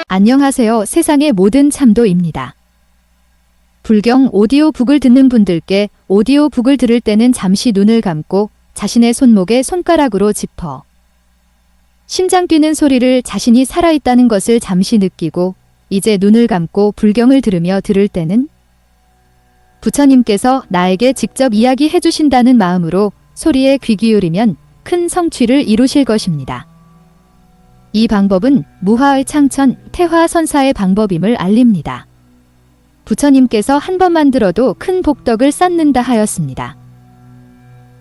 안녕하세요. 세상의 모든 참도입니다. 불경 오디오북을 듣는 분들께 오디오북을 들을 때는 잠시 눈을 감고 자신의 손목에 손가락으로 짚어 심장 뛰는 소리를 자신이 살아있다는 것을 잠시 느끼고 이제 눈을 감고 불경을 들으며 들을 때는 부처님께서 나에게 직접 이야기해 주신다는 마음으로 소리에 귀 기울이면 큰 성취를 이루실 것입니다. 이 방법은 무화의 창천, 태화선사의 방법임을 알립니다. 부처님께서 한 번만 들어도 큰 복덕을 쌓는다 하였습니다.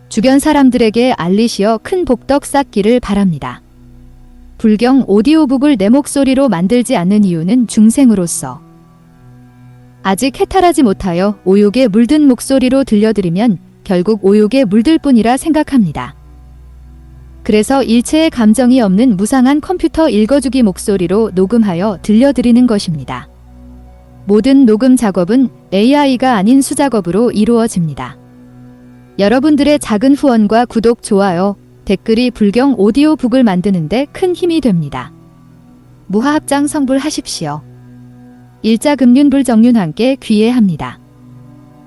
주변 사람들에게 알리시어 큰 복덕 쌓기를 바랍니다. 불경 오디오북을 내 목소리로 만들지 않는 이유는 중생으로서 아직 해탈하지 못하여 오욕에 물든 목소리로 들려드리면 결국 오욕에 물들 뿐이라 생각합니다. 그래서 일체의 감정이 없는 무상한 컴퓨터 읽어주기 목소리로 녹음하여 들려드리는 것입니다. 모든 녹음 작업은 AI가 아닌 수작업으로 이루어집니다. 여러분들의 작은 후원과 구독, 좋아요, 댓글이 불경 오디오북을 만드는데 큰 힘이 됩니다. 무하합장 성불하십시오. 일자금륜불정륜함께 귀해합니다.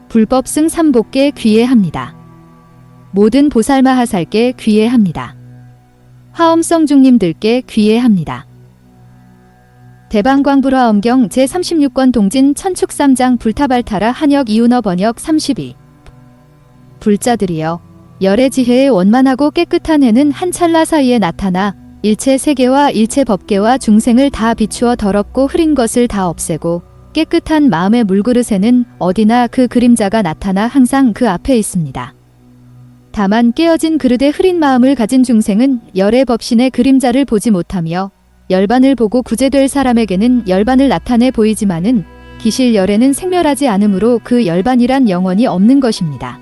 불법승 삼복께 귀해합니다. 모든 보살마하살께 귀해합니다. 화엄성중님들께 귀해합니다. 대방광불화엄경 제36권 동진 천축삼장 불타발타라 한역 이운어 번역 32 불자들이여 열의 지혜의 원만하고 깨끗한 해는 한 찰나 사이에 나타나 일체 세계와 일체 법계와 중생을 다 비추어 더럽고 흐린 것을 다 없애고 깨끗한 마음의 물그릇에는 어디나 그 그림자가 나타나 항상 그 앞에 있습니다. 다만 깨어진 그릇에 흐린 마음을 가진 중생은 열의 법신의 그림자를 보지 못하며 열반을 보고 구제될 사람에게는 열반을 나타내 보이지만은 기실 열에는 생멸하지 않으므로 그 열반이란 영원히 없는 것입니다.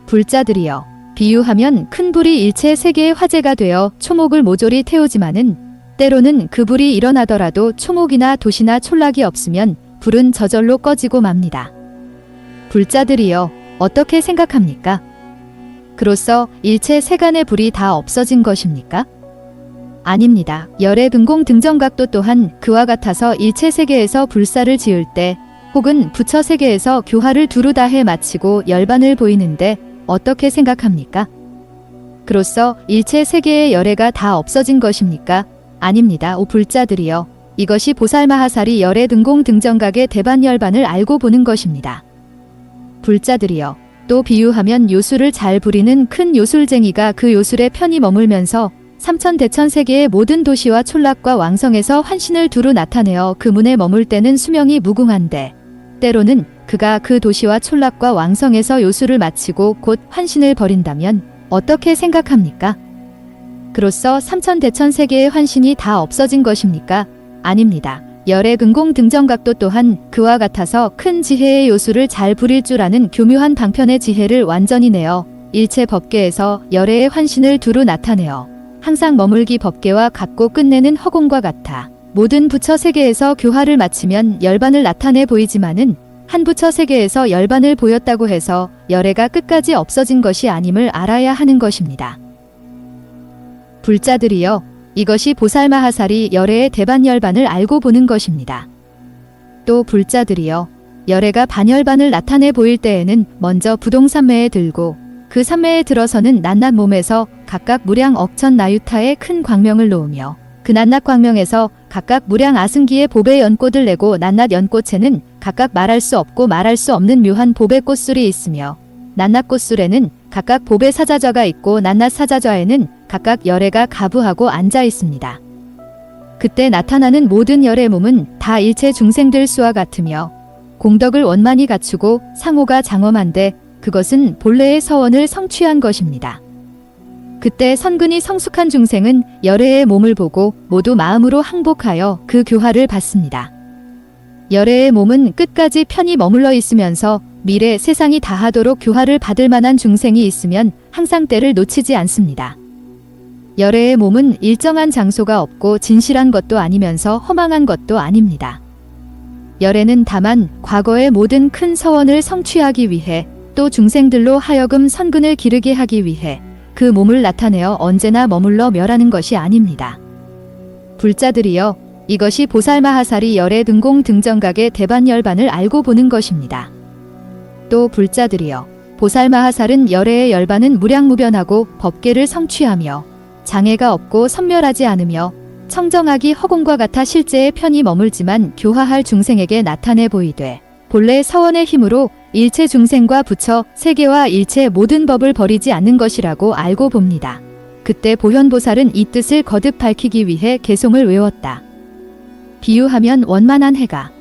불자들이여 비유하면 큰 불이 일체 세계의 화재가 되어 초목을 모조리 태우지만은 때로는 그 불이 일어나더라도 초목이나 돛이나 촌락이 없으면 불은 저절로 꺼지고 맙니다. 불자들이여 어떻게 생각합니까? 그로써 일체 세간의 불이 다 없어진 것입니까? 아닙니다. 열의 근공 등정각도 또한 그와 같아서 일체 세계에서 불사를 지을 때 혹은 부처 세계에서 교화를 두루 다 해 마치고 열반을 보이는데 어떻게 생각합니까? 그로써 일체 세계의 열애가 다 없어진 것입니까? 아닙니다. 오 불자들이여 이것이 보살마하살이 열의 등공 등정각의 대반열반을 알고 보는 것입니다. 불자들이여 또 비유하면 요술을 잘 부리는 큰 요술쟁이가 그 요술에 편히 머물면서 삼천대천 세계의 모든 도시와 촌락과 왕성에서 환신을 두루 나타내어 그 문에 머물 때는 수명이 무궁한데 때로는 그가 그 도시와 촌락과 왕성에서 요술을 마치고 곧 환신을 버린다면 어떻게 생각합니까? 그로써 삼천대천 세계의 환신이 다 없어진 것입니까? 아닙니다. 열의 근공 등정각도 또한 그와 같아서 큰 지혜의 요술을 잘 부릴 줄 아는 교묘한 방편의 지혜를 완전히 내어 일체 법계에서 열애의 환신을 두루 나타내어 항상 머물기 법계와 같고 끝내는 허공과 같아 모든 부처 세계에서 교화를 마치면 열반을 나타내 보이지만은 한 부처 세계에서 열반을 보였다고 해서 열애가 끝까지 없어진 것이 아님을 알아야 하는 것입니다. 불자들이여 이것이 보살마하살이 열애의 대반열반을 알고 보는 것입니다. 또 불자들이여 열애가 반열반을 나타내 보일 때에는 먼저 부동산매에 들고 그 산매에 들어서는 낱낱 몸에서 각각 무량 억천 나유타의 큰 광명을 놓으며 그 낱낱 광명에서 각각 무량 아승기의 보배 연꽃을 내고 낱낱 연꽃에는 각각 말할 수 없고 말할 수 없는 묘한 보배 꽃술이 있으며 낱낱 꽃술에는 각각 보배 사자좌가 있고 낱낱 사자좌에는 각각 열애가 가부하고 앉아 있습니다. 그때 나타나는 모든 열의 몸은 다 일체 중생들 수와 같으며 공덕을 원만히 갖추고 상호가 장엄한데 그것은 본래의 서원을 성취한 것입니다. 그때 선근이 성숙한 중생은 열애의 몸을 보고 모두 마음으로 항복하여 그 교화를 받습니다. 열애의 몸은 끝까지 편히 머물러 있으면서 미래 세상이 다하도록 교화를 받을 만한 중생이 있으면 항상 때를 놓치지 않습니다. 열애의 몸은 일정한 장소가 없고 진실한 것도 아니면서 허망한 것도 아닙니다. 열애는 다만 과거의 모든 큰 서원을 성취하기 위해 또 중생들로 하여금 선근을 기르게 하기 위해 그 몸을 나타내어 언제나 머물러 멸하는 것이 아닙니다. 불자들이여, 이것이 보살마하살이 열의 등공 등정각의 대반열반을 알고 보는 것입니다. 또 불자들이여, 보살마하살은 열애의 열반은 무량무변하고 법계를 성취하며 장애가 없고 선멸하지 않으며 청정하기 허공과 같아 실제에 편히 머물지만 교화할 중생에게 나타내 보이되 본래 서원의 힘으로 일체 중생과 부처, 세계와 일체 모든 법을 버리지 않는 것이라고 알고 봅니다. 그때 보현보살은 이 뜻을 거듭 밝히기 위해 개송을 외웠다. 비유하면 원만한 해가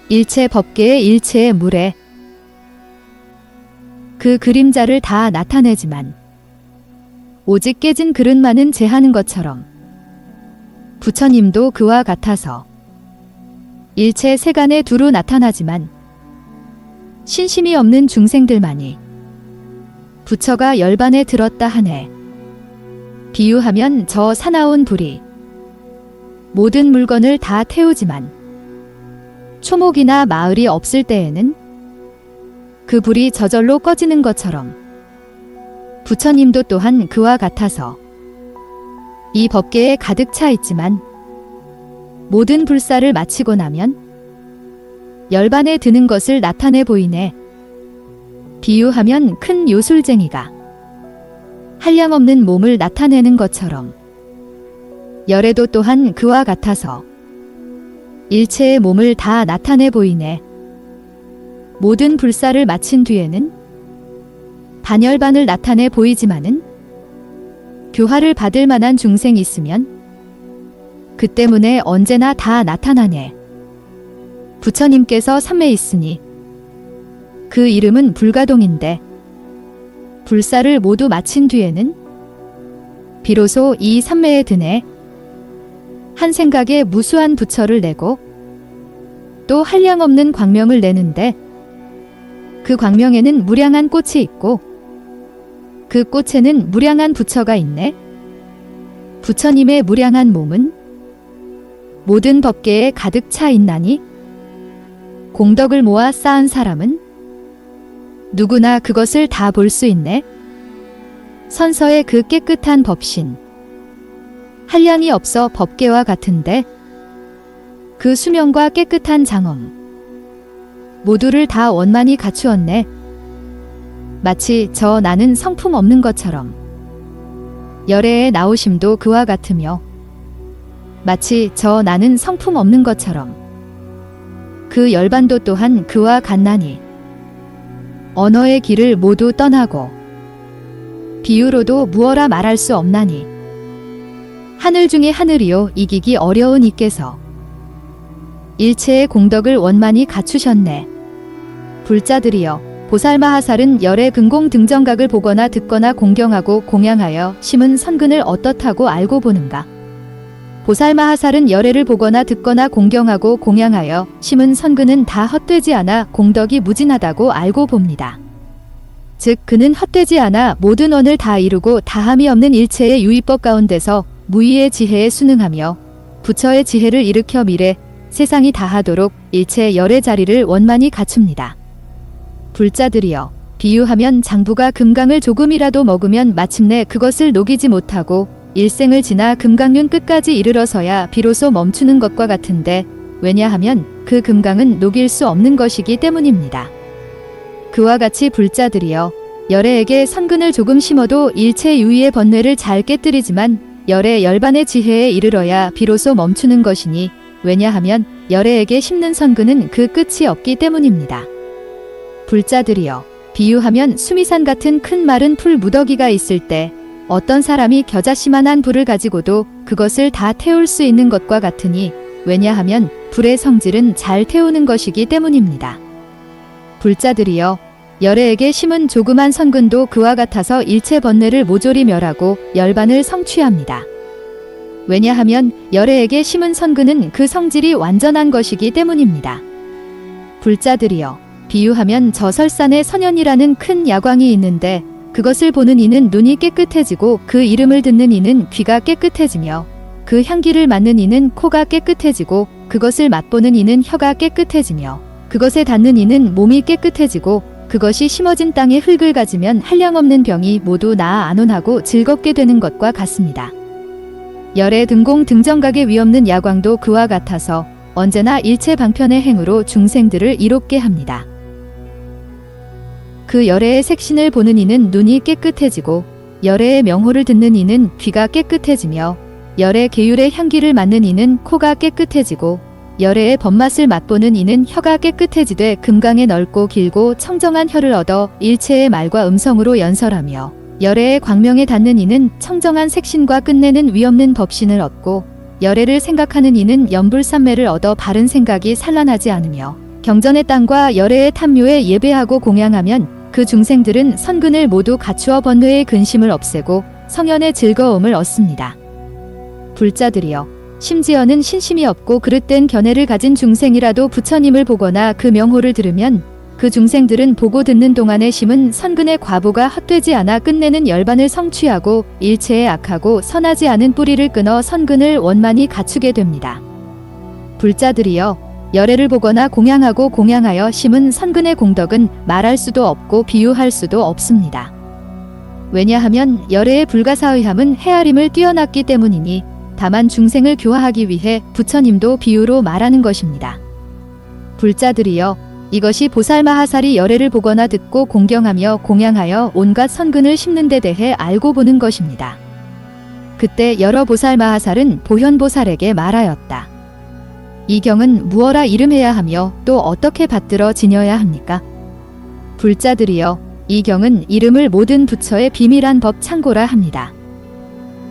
일체 법계의 일체의 물에 그 그림자를 다 나타내지만 오직 깨진 그릇만은 제하는 것처럼 부처님도 그와 같아서 일체 세간에 두루 나타나지만 신심이 없는 중생들만이 부처가 열반에 들었다 하네. 비유하면 저 사나운 불이 모든 물건을 다 태우지만 초목이나 마을이 없을 때에는 그 불이 저절로 꺼지는 것처럼 부처님도 또한 그와 같아서 이 법계에 가득 차 있지만 모든 불사를 마치고 나면 열반에 드는 것을 나타내 보이네. 비유하면 큰 요술쟁이가 한량없는 몸을 나타내는 것처럼 열애도 또한 그와 같아서 일체의 몸을 다 나타내 보이네. 모든 불사를 마친 뒤에는 반열반을 나타내 보이지만은 교화를 받을 만한 중생이 있으면 그 때문에 언제나 다 나타나네. 부처님께서 삼매 있으니 그 이름은 불가동인데 불사를 모두 마친 뒤에는 비로소 이 삼매에 드네. 한 생각에 무수한 부처를 내고 또 한량없는 광명을 내는데 그 광명에는 무량한 꽃이 있고 그 꽃에는 무량한 부처가 있네. 부처님의 무량한 몸은 모든 법계에 가득 차 있나니 공덕을 모아 쌓은 사람은 누구나 그것을 다 볼 수 있네. 선서의 그 깨끗한 법신 한량이 없어 법계와 같은데 그 수명과 깨끗한 장엄 모두를 다 원만히 갖추었네. 마치 저 나는 성품 없는 것처럼 열애의 나오심도 그와 같으며 마치 저 나는 성품 없는 것처럼 그 열반도 또한 그와 같나니 언어의 길을 모두 떠나고 비유로도 무어라 말할 수 없나니 하늘 중에 하늘이요 이기기 어려운 이께서 일체의 공덕을 원만히 갖추셨네. 불자들이여, 보살마하살은 열의 근공 등정각을 보거나 듣거나 공경하고 공양하여 심은 선근을 어떻다고 알고 보는가? 보살마하살은 열애를 보거나 듣거나 공경하고 공양하여 심은 선근은 다 헛되지 않아 공덕이 무진하다고 알고 봅니다. 즉 그는 헛되지 않아 모든 원을 다 이루고 다함이 없는 일체의 유의법 가운데서 무의의 지혜에 순응하며 부처의 지혜를 일으켜 미래 세상이 다하도록 일체 열의 자리를 원만히 갖춥니다. 불자들이여, 비유하면 장부가 금강을 조금이라도 먹으면 마침내 그것을 녹이지 못하고 일생을 지나 금강륜 끝까지 이르러서야 비로소 멈추는 것과 같은데 왜냐하면 그 금강은 녹일 수 없는 것이기 때문입니다. 그와 같이 불자들이여, 열애에게 선근을 조금 심어도 일체 유의의 번뇌를 잘 깨뜨리지만 열의 열반의 지혜에 이르러야 비로소 멈추는 것이니 왜냐하면 열애에게 심는 선근은 그 끝이 없기 때문입니다. 불자들이여, 비유하면 수미산 같은 큰 마른 풀 무더기가 있을 때 어떤 사람이 겨자씨만한 불을 가지고도 그것을 다 태울 수 있는 것과 같으니 왜냐하면 불의 성질은 잘 태우는 것이기 때문입니다. 불자들이여, 열애에게 심은 조그만 선근도 그와 같아서 일체 번뇌를 모조리 멸하고 열반을 성취합니다. 왜냐하면 열애에게 심은 선근은 그 성질이 완전한 것이기 때문입니다. 불자들이여, 비유하면 저 설산에 선현이라는 큰 야광이 있는데 그것을 보는 이는 눈이 깨끗해지고 그 이름을 듣는 이는 귀가 깨끗해지며 그 향기를 맡는 이는 코가 깨끗해지고 그것을 맛보는 이는 혀가 깨끗해지며 그것에 닿는 이는 몸이 깨끗해지고 그것이 심어진 땅에 흙을 가지면 한량없는 병이 모두 나아 안온하고 즐겁게 되는 것과 같습니다. 열의 등공 등정각의 위없는 야광도 그와 같아서 언제나 일체 방편의 행으로 중생들을 이롭게 합니다. 그 열애의 색신을 보는 이는 눈이 깨끗해지고 열애의 명호를 듣는 이는 귀가 깨끗해지며 열의 계율의 향기를 맡는 이는 코가 깨끗해지고 열애의 법맛을 맛보는 이는 혀가 깨끗해지되 금강에 넓고 길고 청정한 혀를 얻어 일체의 말과 음성으로 연설하며 열애의 광명에 닿는 이는 청정한 색신과 끝내는 위없는 법신을 얻고 열애를 생각하는 이는 연불삼매를 얻어 바른 생각이 산란하지 않으며 경전의 땅과 열애의 탐묘에 예배하고 공양하면 그 중생들은 선근을 모두 갖추어 번뇌의 근심을 없애고 성현의 즐거움을 얻습니다. 불자들이여, 심지어는 신심이 없고 그릇된 견해를 가진 중생이라도 부처님을 보거나 그 명호를 들으면 그 중생들은 보고 듣는 동안에 심은 선근의 과보가 헛되지 않아 끝내는 열반을 성취하고 일체의 악하고 선하지 않은 뿌리를 끊어 선근을 원만히 갖추게 됩니다. 불자들이여, 열애를 보거나 공양하고 공양하여 심은 선근의 공덕은 말할 수도 없고 비유할 수도 없습니다. 왜냐하면 열애의 불가사의함은 헤아림을 뛰어났기 때문이니 다만 중생을 교화하기 위해 부처님도 비유로 말하는 것입니다. 불자들이여, 이것이 보살마하살이 열애를 보거나 듣고 공경하며 공양하여 온갖 선근을 심는 데 대해 알고 보는 것입니다. 그때 여러 보살마하살은 보현보살에게 말하였다. 이 경은 무어라 이름해야 하며 또 어떻게 받들어 지녀야 합니까? 불자들이여, 이 경은 이름을 모든 부처의 비밀한 법 창고라 합니다.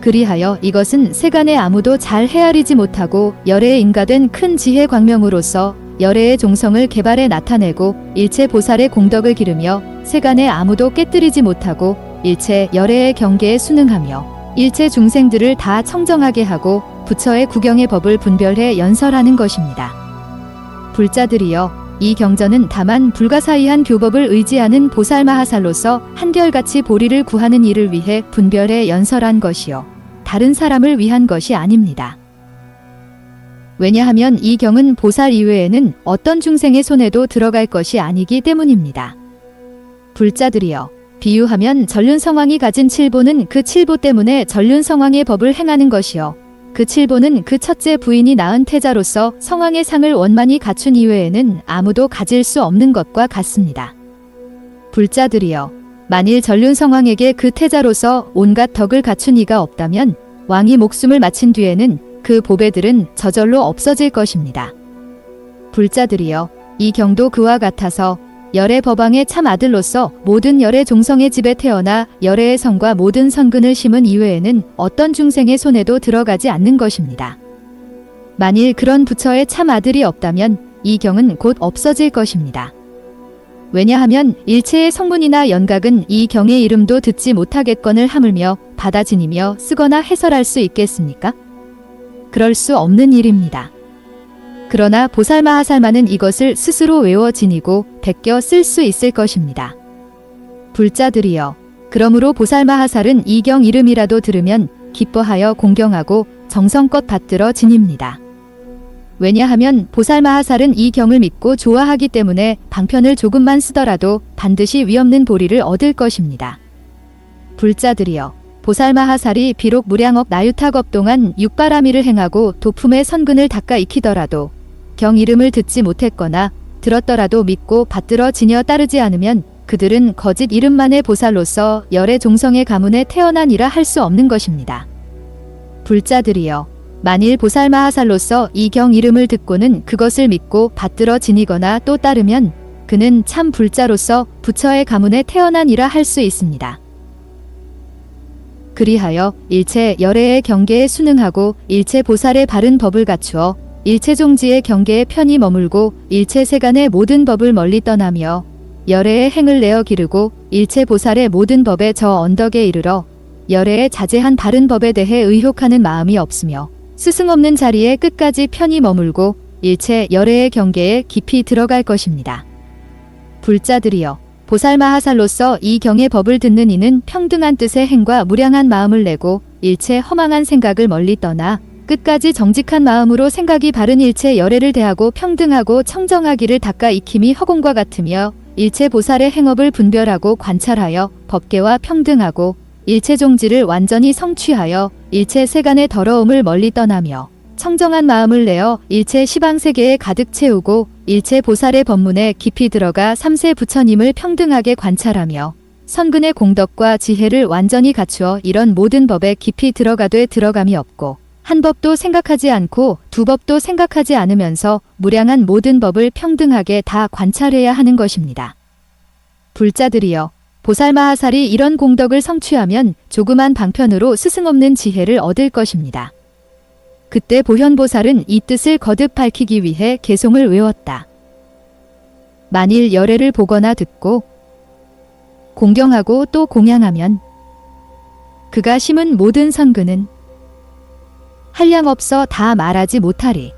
그리하여 이것은 세간에 아무도 잘 헤아리지 못하고 열애에 인가된 큰 지혜 광명으로서 열애의 종성을 개발해 나타내고 일체 보살의 공덕을 기르며 세간에 아무도 깨뜨리지 못하고 일체 열애의 경계에 순응하며 일체 중생들을 다 청정하게 하고 부처의 구경의 법을 분별해 연설하는 것입니다. 불자들이여, 이 경전은 다만 불가사의한 교법을 의지하는 보살마하살로서 한결같이 보리를 구하는 이를 위해 분별해 연설한 것이요 다른 사람을 위한 것이 아닙니다. 왜냐하면 이 경은 보살 이외에는 어떤 중생의 손에도 들어갈 것이 아니기 때문입니다. 불자들이여, 비유하면 전륜성왕이 가진 칠보는 그 칠보 때문에 전륜성왕의 법을 행하는 것이요 그 칠보는 그 첫째 부인이 낳은 태자로서 성왕의 상을 원만히 갖춘 이외에는 아무도 가질 수 없는 것과 같습니다. 불자들이여, 만일 전륜성왕에게 그 태자로서 온갖 덕을 갖춘 이가 없다면 왕이 목숨을 마친 뒤에는 그 보배들은 저절로 없어질 것입니다. 불자들이여, 이 경도 그와 같아서 열애 법왕의 참 아들로서 모든 열애 종성의 집에 태어나 열애의 성과 모든 선근을 심은 이외에는 어떤 중생의 손에도 들어가지 않는 것입니다. 만일 그런 부처의 참 아들이 없다면 이 경은 곧 없어질 것입니다. 왜냐하면 일체의 성문이나 연각은 이 경의 이름도 듣지 못하겠거늘 하물며 받아 지니며 쓰거나 해설할 수 있겠습니까? 그럴 수 없는 일입니다. 그러나 보살마하살만은 이것을 스스로 외워 지니고 베껴 쓸 수 있을 것입니다. 불자들이여, 그러므로 보살마하살은 이 경 이름이라도 들으면 기뻐하여 공경하고 정성껏 받들어 지닙니다. 왜냐하면 보살마하살은 이 경을 믿고 좋아하기 때문에 방편을 조금만 쓰더라도 반드시 위없는 보리를 얻을 것입니다. 불자들이여, 보살마하살이 비록 무량억 나유탁업 동안 육바라미를 행하고 도품의 선근을 닦아 익히더라도 경 이름을 듣지 못했거나 들었더라도 믿고 받들어 지녀 따르지 않으면 그들은 거짓 이름만의 보살로서 열애 종성의 가문에 태어나니라 할 수 없는 것입니다. 불자들이여, 만일 보살마하살로서 이 경 이름을 듣고는 그것을 믿고 받들어 지니거나 또 따르면 그는 참 불자로서 부처의 가문에 태어나니라 할 수 있습니다. 그리하여 일체 열애의 경계에 순응하고 일체 보살의 바른 법을 갖추어 일체 종지의 경계에 편히 머물고 일체 세간의 모든 법을 멀리 떠나며 열애의 행을 내어 기르고 일체 보살의 모든 법에 저 언덕에 이르러 열애의 자제한 바른 법에 대해 의혹하는 마음이 없으며 스승 없는 자리에 끝까지 편히 머물고 일체 열애의 경계에 깊이 들어갈 것입니다. 불자들이여, 보살마하살로서 이 경의 법을 듣는 이는 평등한 뜻의 행과 무량한 마음을 내고 일체 허망한 생각을 멀리 떠나 끝까지 정직한 마음으로 생각이 바른 일체 열애를 대하고 평등하고 청정하기를 닦아 익힘이 허공과 같으며 일체 보살의 행업을 분별하고 관찰하여 법계와 평등하고 일체 종지를 완전히 성취하여 일체 세간의 더러움을 멀리 떠나며 청정한 마음을 내어 일체 시방세계에 가득 채우고 일체 보살의 법문에 깊이 들어가 삼세 부처님을 평등하게 관찰하며 선근의 공덕과 지혜를 완전히 갖추어 이런 모든 법에 깊이 들어가되 들어감이 없고 한 법도 생각하지 않고 두 법도 생각하지 않으면서 무량한 모든 법을 평등하게 다 관찰해야 하는 것입니다. 불자들이여, 보살마하살이 이런 공덕을 성취하면 조그만 방편으로 스승 없는 지혜를 얻을 것입니다. 그때 보현보살은 이 뜻을 거듭 밝히기 위해 개송을 외웠다. 만일 열애를 보거나 듣고 공경하고 또 공양하면 그가 심은 모든 선근은 한량없어 다 말하지 못하리.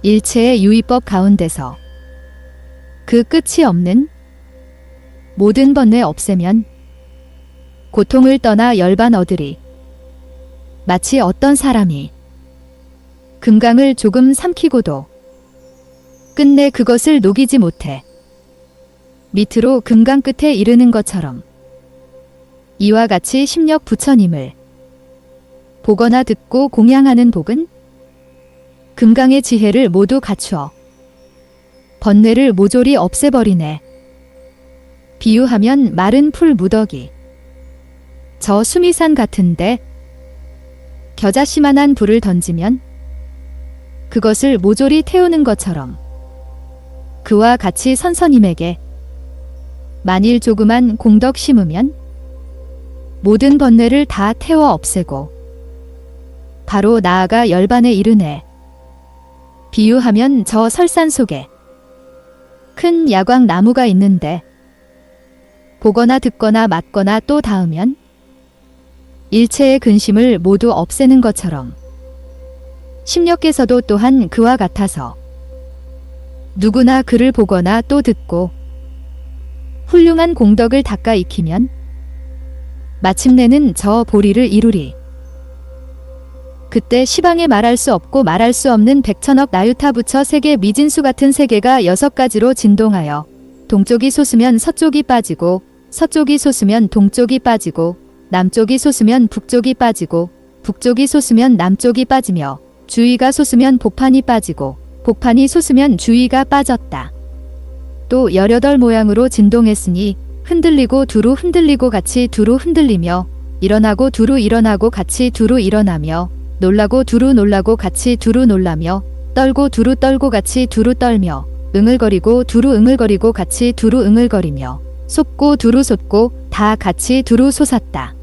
일체의 유의법 가운데서 그 끝이 없는 모든 번뇌 없애면 고통을 떠나 열반 얻으리. 마치 어떤 사람이 금강을 조금 삼키고도 끝내 그것을 녹이지 못해 밑으로 금강 끝에 이르는 것처럼 이와 같이 심력 부처님을 보거나 듣고 공양하는 복은 금강의 지혜를 모두 갖추어 번뇌를 모조리 없애버리네. 비유하면 마른 풀 무더기, 저 수미산 같은데 겨자씨만한 불을 던지면 그것을 모조리 태우는 것처럼 그와 같이 선선님에게 만일 조그만 공덕 심으면 모든 번뇌를 다 태워 없애고 바로 나아가 열반에 이르네. 비유하면 저 설산 속에 큰 야광 나무가 있는데 보거나 듣거나 맞거나 또 닿으면 일체의 근심을 모두 없애는 것처럼 심력께서도 또한 그와 같아서 누구나 그를 보거나 또 듣고 훌륭한 공덕을 닦아 익히면 마침내는 저 보리를 이루리. 그때 시방에 말할 수 없고 말할 수 없는 백천억 나유타 부처 세계 미진수 같은 세계가 6가지로 진동하여 동쪽이 솟으면 서쪽이 빠지고 서쪽이 솟으면 동쪽이 빠지고 남쪽이 솟으면 북쪽이 빠지고 북쪽이 솟으면 남쪽이 빠지며 주위가 솟으면 복판이 빠지고 복판이 솟으면 주위가 빠졌다. 또 18 모양으로 진동했으니 흔들리고 두루 흔들리고 같이 두루 흔들리며 일어나고 두루 일어나고 같이 두루 일어나며 놀라고 두루 놀라고 같이 두루 놀라며 떨고 두루 떨고 같이 두루 떨며 응을거리고 두루 응을거리고 같이 두루 응을거리며 솟고 두루 솟고 다 같이 두루 솟았다.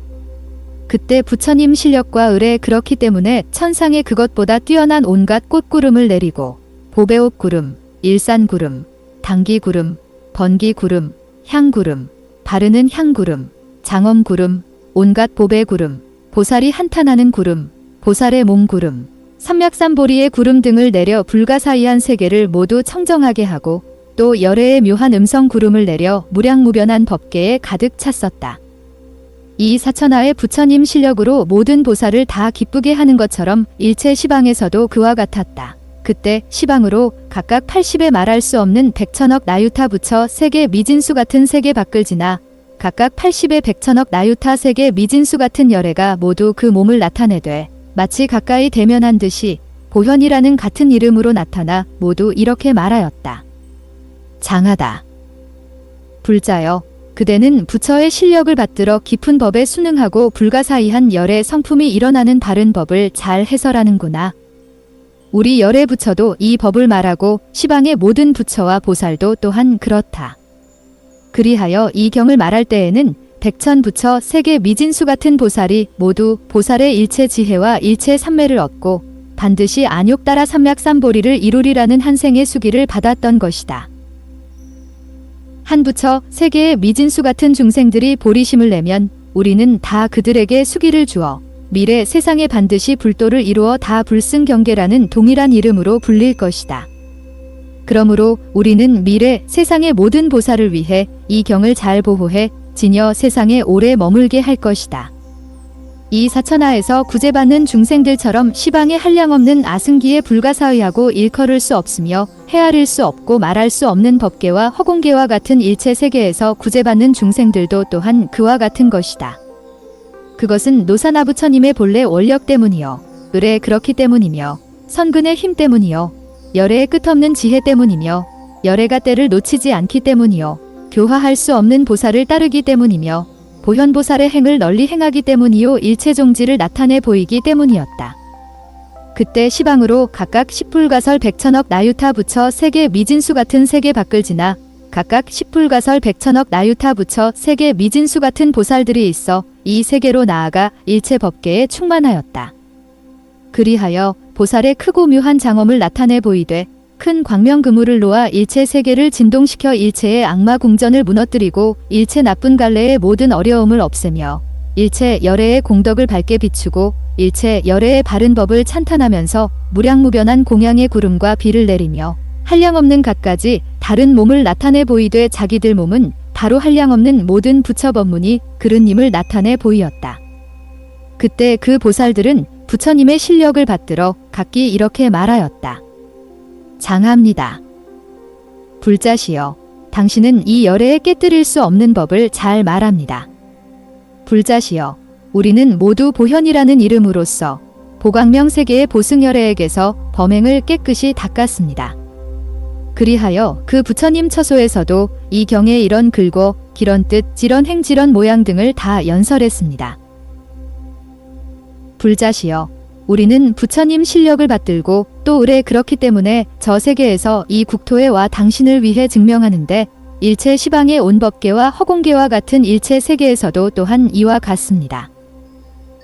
그때 부처님 실력과 의뢰 그렇기 때문에 천상에 그것보다 뛰어난 온갖 꽃구름을 내리고 보배옥구름, 일산구름, 당기구름, 번기구름, 향구름, 바르는 향구름, 장엄구름, 온갖 보배구름, 보살이 한탄하는 구름, 보살의 몸구름, 삼맥삼보리의 구름 등을 내려 불가사의한 세계를 모두 청정하게 하고 또 열애의 묘한 음성 구름을 내려 무량무변한 법계에 가득 찼었다. 이 사천하의 부처님 실력으로 모든 보살을 다 기쁘게 하는 것처럼 일체 시방에서도 그와 같았다. 그때 시방으로 각각 80에 말할 수 없는 백천억 나유타 부처 세계 미진수 같은 세계 밖을 지나 각각 80의 백천억 나유타 세계 미진수 같은 열애가 모두 그 몸을 나타내되 마치 가까이 대면한 듯이 보현이라는 같은 이름으로 나타나 모두 이렇게 말하였다. 장하다. 불자여, 그대는 부처의 실력을 받들어 깊은 법에 순응하고 불가사의한 열의 성품이 일어나는 바른 법을 잘 해설하는구나. 우리 열의 부처도 이 법을 말하고 시방의 모든 부처와 보살도 또한 그렇다. 그리하여 이 경을 말할 때에는 백천부처 세계 미진수 같은 보살이 모두 보살의 일체 지혜와 일체 삼매를 얻고 반드시 안욕 따라 삼맥삼보리를 이루리라는 한생의 수기를 받았던 것이다. 한 부처 세계의 미진수 같은 중생들이 보리심을 내면 우리는 다 그들에게 수기를 주어 미래 세상에 반드시 불도를 이루어 다 불승경계라는 동일한 이름으로 불릴 것이다. 그러므로 우리는 미래 세상의 모든 보살을 위해 이 경을 잘 보호해 지녀 세상에 오래 머물게 할 것이다. 이 사천하에서 구제받는 중생들처럼 시방에 한량없는 아승기에 불가사의하고 일컬을 수 없으며 헤아릴 수 없고 말할 수 없는 법계와 허공계와 같은 일체 세계에서 구제받는 중생들도 또한 그와 같은 것이다. 그것은 노사나 부처님의 본래 원력 때문이요, 을에 그렇기 때문이며, 선근의 힘 때문이요, 열애의 끝없는 지혜 때문이며, 열애가 때를 놓치지 않기 때문이요, 교화할 수 없는 보살을 따르기 때문이며, 보현보살의 행을 널리 행하기 때문이요, 일체 종지를 나타내 보이기 때문이었다. 그때 시방으로 각각 십불가설 백천억 나유타 부처 세계 미진수 같은 세계 밖을 지나 각각 십불가설 백천억 나유타 부처 세계 미진수 같은 보살들이 있어 이 세계로 나아가 일체 법계에 충만하였다. 그리하여 보살의 크고 묘한 장엄을 나타내 보이되 큰 광명그물을 놓아 일체 세계를 진동시켜 일체의 악마 궁전을 무너뜨리고 일체 나쁜 갈래의 모든 어려움을 없애며 일체 열애의 공덕을 밝게 비추고 일체 열애의 바른 법을 찬탄하면서 무량무변한 공양의 구름과 비를 내리며 한량없는 갖가지 다른 몸을 나타내 보이되 자기들 몸은 바로 한량없는 모든 부처 법문이 그릇님을 나타내 보이었다. 그때 그 보살들은 부처님의 실력을 받들어 각기 이렇게 말하였다. 장합니다. 불자시여, 당신은 이 열애에 깨뜨릴 수 없는 법을 잘 말합니다. 불자시여, 우리는 모두 보현이라는 이름으로써 보광명 세계의 보승열애에게서 범행을 깨끗이 닦았습니다. 그리하여 그 부처님 처소에서도 이 경에 이런 글고 기런 뜻 지런 행 지런 모양 등을 다 연설했습니다. 불자시여, 우리는 부처님 실력을 받들고 또 을에 그렇기 때문에 저 세계에서 이 국토에 와 당신을 위해 증명하는데 일체 시방의 온 법계와 허공계와 같은 일체 세계에서도 또한 이와 같습니다.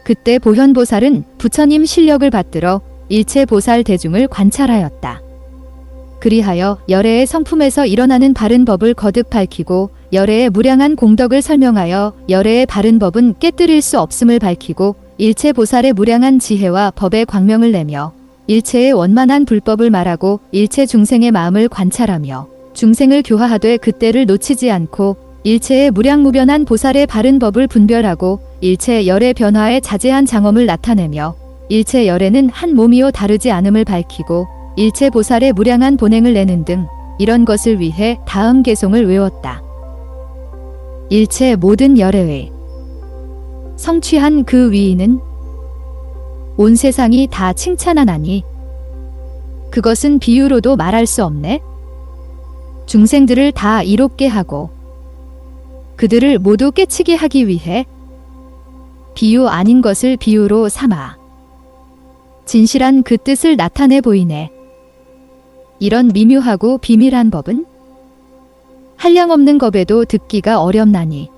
그때 보현보살은 부처님 실력을 받들어 일체 보살 대중을 관찰하였다. 그리하여 열애의 성품에서 일어나는 바른 법을 거듭 밝히고 열애의 무량한 공덕을 설명하여 열애의 바른 법은 깨뜨릴 수 없음을 밝히고 일체 보살의 무량한 지혜와 법의 광명을 내며 일체의 원만한 불법을 말하고 일체 중생의 마음을 관찰하며 중생을 교화하되 그때를 놓치지 않고 일체의 무량무변한 보살의 바른 법을 분별하고 일체 열의 변화에 자제한 장엄을 나타내며 일체 열에는 한 몸이요 다르지 않음을 밝히고 일체 보살의 무량한 본행을 내는 등 이런 것을 위해 다음 개송을 외웠다. 일체 모든 열애의 성취한 그 위인은 온 세상이 다 칭찬하나니 그것은 비유로도 말할 수 없네. 중생들을 다 이롭게 하고 그들을 모두 깨치게 하기 위해 비유 아닌 것을 비유로 삼아 진실한 그 뜻을 나타내 보이네. 이런 미묘하고 비밀한 법은 한량없는 겁에도 듣기가 어렵나니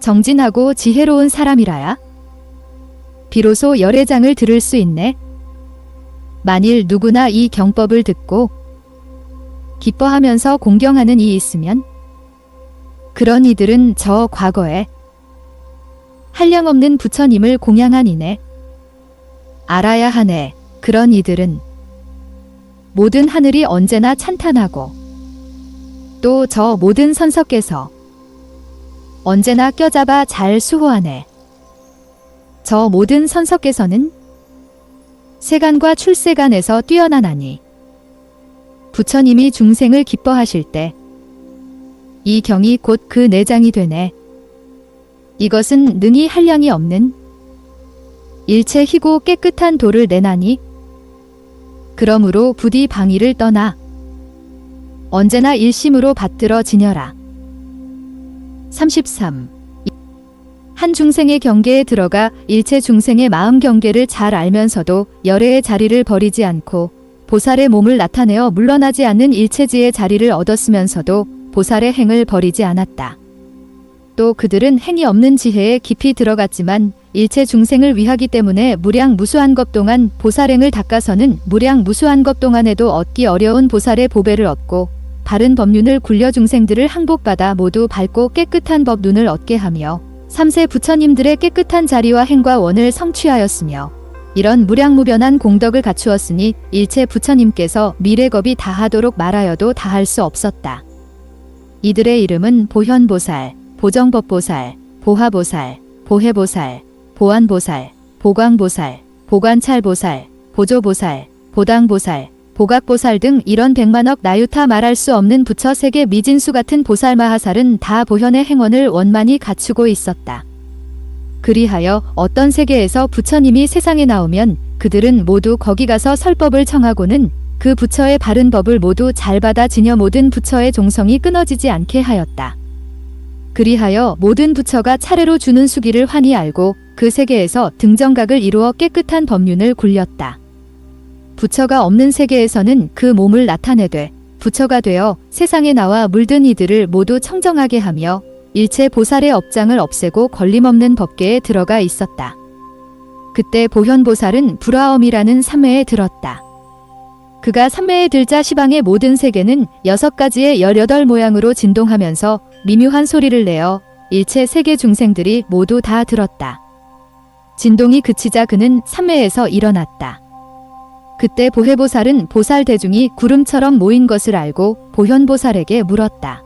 정진하고 지혜로운 사람이라야 비로소 열애장을 들을 수 있네. 만일 누구나 이 경법을 듣고 기뻐하면서 공경하는 이 있으면 그런 이들은 저 과거에 한량없는 부처님을 공양한 이네. 알아야 하네. 그런 이들은 모든 하늘이 언제나 찬탄하고 또 저 모든 선석께서 언제나 껴잡아 잘 수호하네. 저 모든 선석께서는 세간과 출세간에서 뛰어나나니 부처님이 중생을 기뻐하실 때 이 경이 곧 그 내장이 되네. 이것은 능히 한량이 없는 일체 희고 깨끗한 도를 내나니 그러므로 부디 방위를 떠나 언제나 일심으로 받들어 지녀라. 33. 한 중생의 경계에 들어가 일체 중생의 마음 경계를 잘 알면서도 열애의 자리를 버리지 않고 보살의 몸을 나타내어 물러나지 않는 일체지의 자리를 얻었으면서도 보살의 행을 버리지 않았다. 또 그들은 행이 없는 지혜에 깊이 들어갔지만 일체 중생을 위하기 때문에 무량 무수한 것 동안 보살행을 닦아서는 무량 무수한 것 동안에도 얻기 어려운 보살의 보배를 얻고 바른 법륜을 굴려 중생들을 항복받아 모두 밝고 깨끗한 법눈을 얻게 하며 삼세 부처님들의 깨끗한 자리와 행과 원을 성취하였으며 이런 무량무변한 공덕을 갖추었으니 일체 부처님께서 미래겁이 다하도록 말하여도 다할 수 없었다. 이들의 이름은 보현보살, 보정법보살, 보화보살, 보혜보살, 보안보살, 보광보살, 보관찰보살, 보조보살, 보당보살, 보각보살 등 이런 백만억 나유타 말할 수 없는 부처 세계 미진수 같은 보살 마하살은 다 보현의 행원을 원만히 갖추고 있었다. 그리하여 어떤 세계에서 부처님이 세상에 나오면 그들은 모두 거기 가서 설법을 청하고는 그 부처의 바른 법을 모두 잘 받아 지녀 모든 부처의 종성이 끊어지지 않게 하였다. 그리하여 모든 부처가 차례로 주는 수기를 환히 알고 그 세계에서 등정각을 이루어 깨끗한 법륜을 굴렸다. 부처가 없는 세계에서는 그 몸을 나타내되 부처가 되어 세상에 나와 물든 이들을 모두 청정하게 하며 일체 보살의 업장을 없애고 걸림없는 법계에 들어가 있었다. 그때 보현보살은 불화엄이라는 삼매에 들었다. 그가 삼매에 들자 시방의 모든 세계는 6가지의 18 모양으로 진동하면서 미묘한 소리를 내어 일체 세계 중생들이 모두 다 들었다. 진동이 그치자 그는 삼매에서 일어났다. 그때 보혜보살은 보살 대중이 구름처럼 모인 것을 알고 보현보살에게 물었다.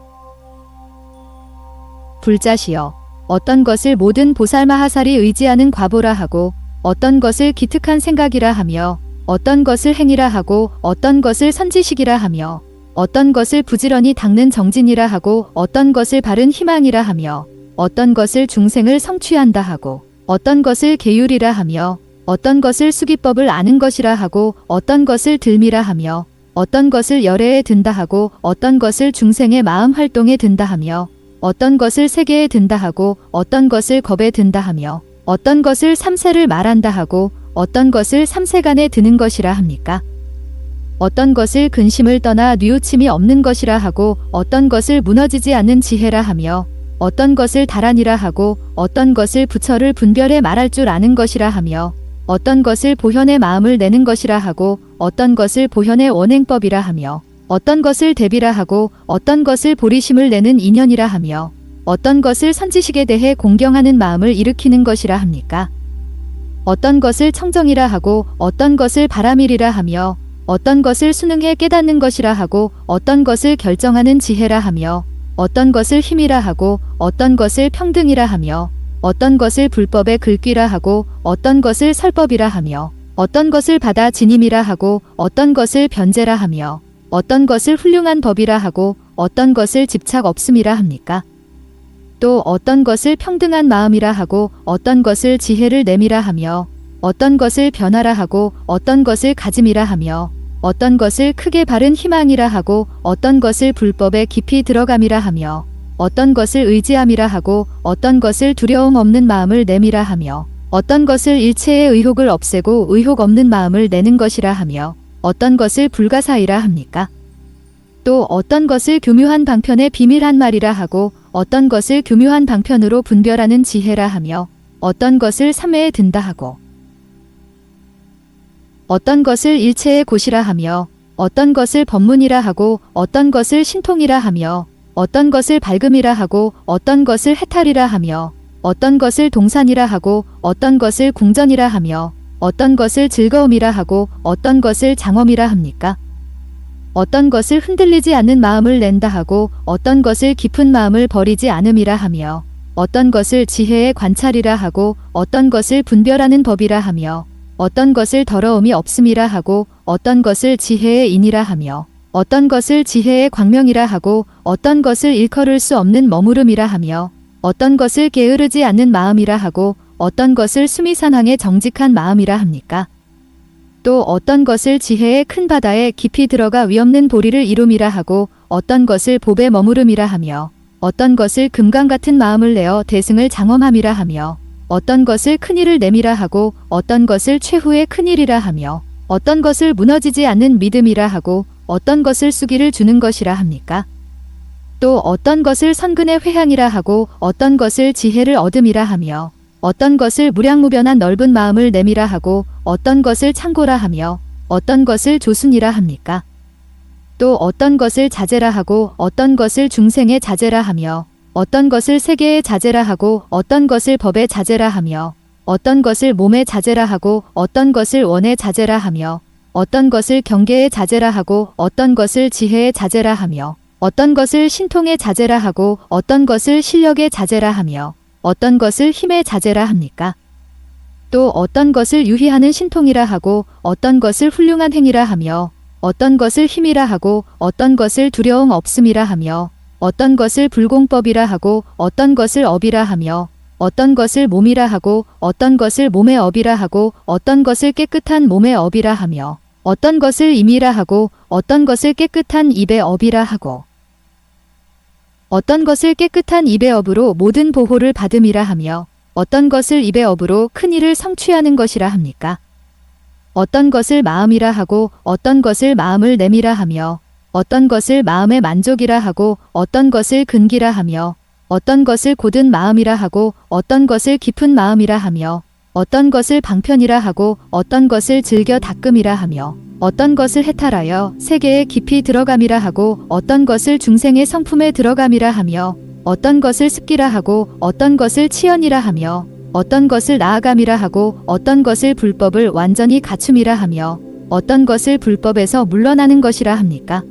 불자시여, 어떤 것을 모든 보살마하살이 의지하는 과보라 하고 어떤 것을 기특한 생각이라 하며 어떤 것을 행이라 하고 어떤 것을 선지식이라 하며 어떤 것을 부지런히 닦는 정진이라 하고 어떤 것을 바른 희망이라 하며 어떤 것을 중생을 성취한다 하고 어떤 것을 계율이라 하며 어떤 것을 수기법을 아는 것이라 하고 어떤 것을 들미라 하며 어떤 것을 열애에 든다 하고 어떤 것을 중생의 마음 활동에 든다 하며 어떤 것을 세계에 든다 하고 어떤 것을 겁에 든다 하며 어떤 것을 삼세를 말한다 하고 어떤 것을 삼세간에 드는 것이라 합니까? 어떤 것을 근심을 떠나 뉘우침이 없는 것이라 하고 어떤 것을 무너지지 않는 지혜라 하며 어떤 것을 다란이라 하고 어떤 것을 부처를 분별해 말할 줄 아는 것이라 하며 어떤 것을 보현의 마음을 내는 것이라 하고 어떤 것을 보현의 원행법이라 하며 어떤 것을 대비라 하고 어떤 것을 보리심을 내는 인연이라 하며 어떤 것을 선지식에 대해 공경하는 마음을 일으키는 것이라 합니까? 어떤 것을 청정이라 하고 어떤 것을 바람일이라 하며 어떤 것을 수능해 깨닫는 것이라 하고 어떤 것을 결정하는 지혜라 하며 어떤 것을 힘이라 하고 어떤 것을 평등이라 하며 어떤 것을 불법의 글귀라 하고 어떤 것을 설법이라 하며 어떤 것을 받아 지님이라 하고 어떤 것을 변제라 하며 어떤 것을 훌륭한 법이라 하고 어떤 것을 집착 없음이라 합니까? 또 어떤 것을 평등한 마음이라 하고 어떤 것을 지혜를 내미라 하며 어떤 것을 변화라 하고 어떤 것을 가짐이라 하며 어떤 것을 크게 바른 희망이라 하고 어떤 것을 불법에 깊이 들어감이라 하며 어떤 것을 의지함이라 하고 어떤 것을 두려움 없는 마음을 내미라 하며 어떤 것을 일체의 의혹을 없애고 의혹 없는 마음을 내는 것이라 하며 어떤 것을 불가사이라 합니까? 또 어떤 것을 교묘한 방편의 비밀한 말이라 하고 어떤 것을 교묘한 방편으로 분별하는 지혜라 하며 어떤 것을 삼매에 든다 하고 어떤 것을 일체의 곳이라 하며 어떤 것을 법문이라 하고 어떤 것을 신통이라 하며 어떤 것을 밝음이라 하고 어떤 것을 해탈이라 하며 어떤 것을 동산이라 하고 어떤 것을 궁전이라 하며 어떤 것을 즐거움이라 하고 어떤 것을 장엄이라 합니까? 어떤 것을 흔들리지 않는 마음을 낸다 하고 어떤 것을 깊은 마음을 버리지 않음이라 하며 어떤 것을 지혜의 관찰이라 하고 어떤 것을 분별하는 법이라 하며 어떤 것을 더러움이 없음이라 하고 어떤 것을 지혜의 인이라 하며 어떤 것을 지혜의 광명이라 하고 어떤 것을 일컬을 수 없는 머무름이라 하며 어떤 것을 게으르지 않는 마음이라 하고 어떤 것을 수미산항의 정직한 마음이라 합니까? 또 어떤 것을 지혜의 큰 바다에 깊이 들어가 위없는 보리를 이룸이라 하고 어떤 것을 법에 머무름이라 하며 어떤 것을 금강 같은 마음을 내어 대승을 장엄함이라 하며 어떤 것을 큰일을 내미라 하고 어떤 것을 최후의 큰일이라 하며 어떤 것을 무너지지 않는 믿음이라 하고 어떤 것을 수기를 주는 것이라 합니까? 또 어떤 것을 선근의 회향이라 하고 어떤 것을 지혜를 얻음이라 하며 어떤 것을 무량무변한 넓은 마음을 내미라 하고 어떤 것을 창고라 하며 어떤 것을 조순이라 합니까? 또 어떤 것을 자제라 하고 어떤 것을 중생의 자제라 하며 어떤 것을 세계의 자제라 하고 어떤 것을 법의 자제라 하며 어떤 것을 몸의 자제라 하고 어떤 것을 원의 자제라 하며 어떤 것을 경계의 자제라 하고 어떤 것을 지혜의 자제라 하며 어떤 것을 신통의 자제라 하고 어떤 것을 실력의 자제라 하며 어떤 것을 힘의 자제라 합니까? 또 어떤 것을 유희하는 신통이라 하고 어떤 것을 훌륭한 행위라 하며 어떤 것을 힘이라 하고 어떤 것을 두려움 없음이라 하며 어떤 것을 불공법이라 하고 어떤 것을 업이라 하며 어떤 것을 몸이라 하고 어떤 것을 몸의 업이라 하고 어떤 것을 깨끗한 몸의 업이라 하며 어떤 것을 임이라 하고 어떤 것을 깨끗한 입의 업이라 하고 어떤 것을 깨끗한 입의 업으로 모든 보호를 받음이라 하며 어떤 것을 입의 업으로 큰 일을 성취하는 것이라 합니까? 어떤 것을 마음이라 하고 어떤 것을 마음을 내미라 하며 어떤 것을 마음의 만족이라 하고 어떤 것을 근기라 하며 어떤 것을 곧은 마음이라 하고 어떤 것을 깊은 마음이라 하며 어떤 것을 방편이라 하고 어떤 것을 즐겨 닦음이라 하며 어떤 것을 해탈하여 세계에 깊이 들어감이라 하고 어떤 것을 중생의 성품에 들어감이라 하며 어떤 것을 습기라 하고 어떤 것을 치연이라 하며 어떤 것을 나아감이라 하고 어떤 것을 불법을 완전히 갖춤이라 하며 어떤 것을 불법에서 물러나는 것이라 합니까?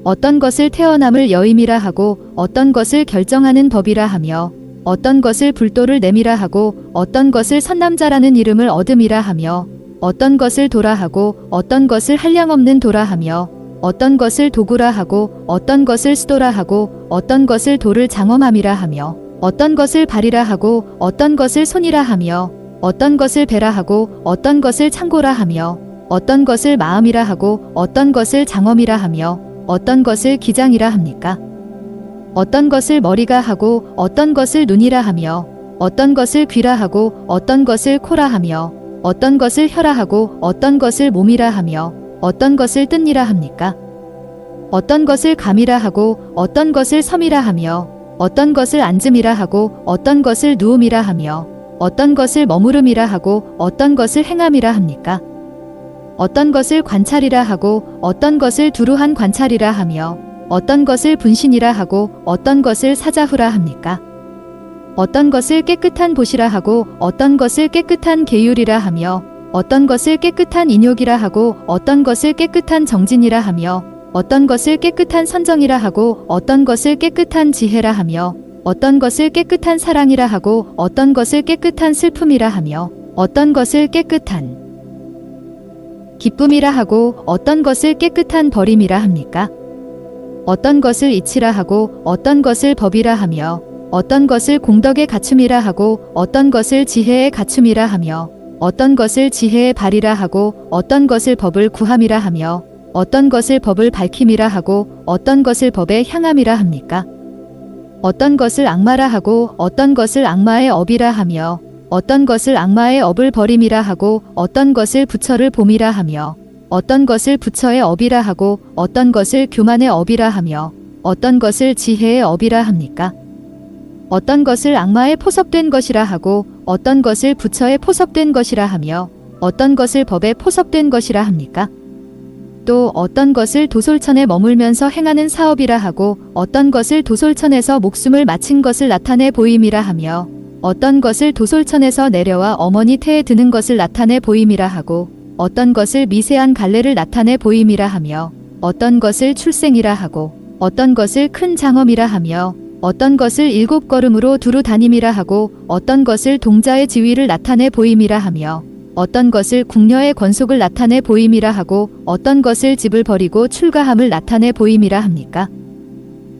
어떤 것을 태어남을 여임이라 하고 어떤 것을 결정하는 법이라 하며 어떤 것을 불도를 내미라 하고 어떤 것을 선남자라는 이름을 얻음이라 하며 어떤 것을 도라 하고 어떤 것을 한량없는 도라 하며 어떤 것을 도구라 하고 어떤 것을 수도라 하고 어떤 것을 도를 장엄함이라 하며 어떤 것을 발이라 하고 어떤 것을 손이라 하며 어떤 것을 배라 하고 어떤 것을 창고라 하며 어떤 것을 마음이라 하고 어떤 것을 장엄이라 하며 어떤 것을 기장이라 합니까? 어떤 것을 머리가 하고 어떤 것을 눈이라 하며 어떤 것을 귀라 하고 어떤 것을 코라 하며 어떤 것을 혀라 하고 어떤 것을 몸이라 하며 어떤 것을 뜬이라 합니까? 어떤 것을 감이라 하고 어떤 것을 섬이라 하며 어떤 것을 앉음이라 하고 어떤 것을 누움이라 하며 어떤 것을 머무름이라 하고 어떤 것을 행함이라 합니까? 어떤 것을 관찰이라 하고 어떤 것을 두루한 관찰이라 하며 어떤 것을 분신이라 하고 어떤 것을 사자후라 합니까? 어떤 것을 깨끗한 보시라 하고 어떤 것을 깨끗한 계율이라 하며 어떤 것을 깨끗한 인욕이라 하고 어떤 것을 깨끗한 정진이라 하며 어떤 것을 깨끗한 선정이라 하고 어떤 것을 깨끗한 지혜라 하며 어떤 것을 깨끗한 사랑이라 하고 어떤 것을 깨끗한 슬픔이라 하며 어떤 것을 깨끗한 기쁨이라 하고 어떤 것을 깨끗한 버림이라 합니까? 어떤 것을 이치라 하고 어떤 것을 법이라 하며 어떤 것을 공덕의 갖춤이라 하고 어떤 것을 지혜의 갖춤이라 하며 어떤 것을 지혜의 발이라 하고 어떤 것을 법을 구함이라 하며 어떤 것을 법을 밝힘이라 하고 어떤 것을 법의 향함이라 합니까? 어떤 것을 악마라 하고 어떤 것을 악마의 업이라 하며 어떤 것을 악마의 업을 버림이라 하고 어떤 것을 부처를 봄이라 하며 어떤 것을 부처의 업이라 하고 어떤 것을 교만의 업이라 하며 어떤 것을 지혜의 업이라 합니까? 어떤 것을 악마의 포섭된 것이라 하고 어떤 것을 부처의 포섭된 것이라 하며 어떤 것을 법의 포섭된 것이라 합니까? 또 어떤 것을 도솔천에 머물면서 행하는 사업이라 하고 어떤 것을 도솔천에서 목숨을 마친 것을 나타내 보임이라 하며 어떤 것을 도솔천에서 내려와 어머니 태에 드는 것을 나타내 보임이라 하고 어떤 것을 미세한 갈래를 나타내 보임이라 하며 어떤 것을 출생이라 하고 어떤 것을 큰 장엄이라 하며 어떤 것을 일곱 걸음으로 두루 다님이라 하고 어떤 것을 동자의 지위를 나타내 보임이라 하며 어떤 것을 궁녀의 권속을 나타내 보임이라 하고 어떤 것을 집을 버리고 출가함을 나타내 보임이라 합니까?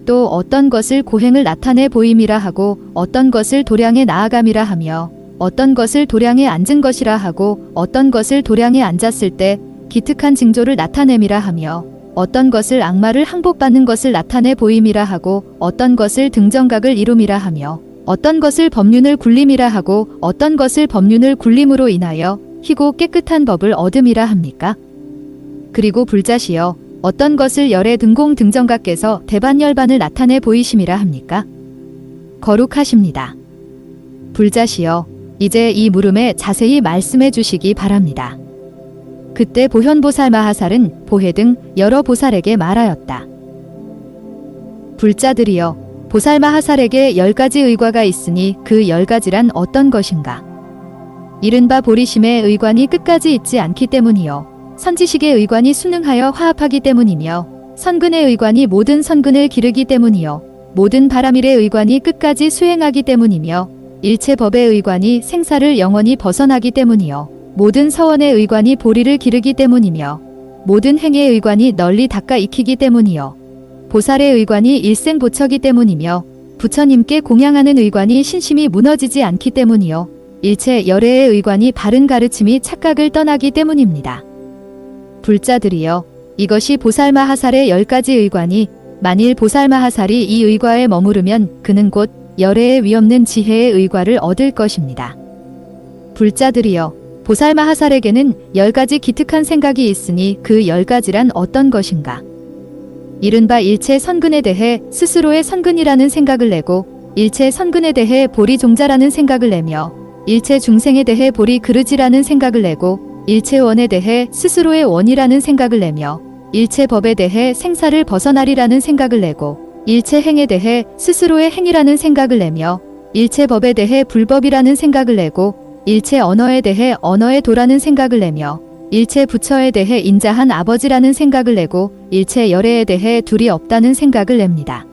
또 어떤 것을 고행을 나타내 보임이라 하고 어떤 것을 도량에 나아감이라 하며 어떤 것을 도량에 앉은 것이라 하고 어떤 것을 도량에 앉았을 때 기특한 징조를 나타냄이라 하며 어떤 것을 악마를 항복받는 것을 나타내 보임이라 하고 어떤 것을 등정각을 이룸이라 하며 어떤 것을 법륜을 굴림이라 하고 어떤 것을 법륜을 굴림으로 인하여 희고 깨끗한 법을 얻음이라 합니까? 그리고 불자시여 어떤 것을 열의 등공 등정각께서 대반열반을 나타내 보이심이라 합니까? 거룩하십니다. 불자시여 이제 이 물음에 자세히 말씀해 주시기 바랍니다. 그때 보현보살 마하살은 보해 등 여러 보살에게 말하였다. 불자들이여 보살 마하살에게 10가지 의과가 있으니 그 10가지란 어떤 것인가? 이른바 보리심의 의관이 끝까지 있지 않기 때문이요 선지식의 의관이 순응하여 화합하기 때문이며 선근의 의관이 모든 선근을 기르기 때문이요 모든 바람일의 의관이 끝까지 수행하기 때문이며 일체 법의 의관이 생사를 영원히 벗어나기 때문이요. 모든 서원의 의관이 보리를 기르기 때문이며 모든 행의 의관이 널리 닦아 익히기 때문이요. 보살의 의관이 일생보처기 때문이며 부처님께 공양하는 의관이 신심이 무너지지 않기 때문이요. 일체 열애의 의관이 바른 가르침이 착각을 떠나기 때문입니다. 불자들이여, 이것이 보살마하살의 10가지 의관이 만일 보살마하살이 이 의과에 머무르면 그는 곧 열애의 위없는 지혜의 의과를 얻을 것입니다. 불자들이여, 보살마하살에게는 10가지 기특한 생각이 있으니 그 10가지란 어떤 것인가? 이른바 일체 선근에 대해 스스로의 선근이라는 생각을 내고 일체 선근에 대해 보리 종자라는 생각을 내며 일체 중생에 대해 보리 그르지라는 생각을 내고 일체 원에 대해 스스로의 원이라는 생각을 내며 일체 법에 대해 생사를 벗어나리라는 생각을 내고 일체 행에 대해 스스로의 행이라는 생각을 내며 일체 법에 대해 불법이라는 생각을 내고 일체 언어에 대해 언어의 도라는 생각을 내며 일체 부처에 대해 인자한 아버지라는 생각을 내고 일체 열애에 대해 둘이 없다는 생각을 냅니다.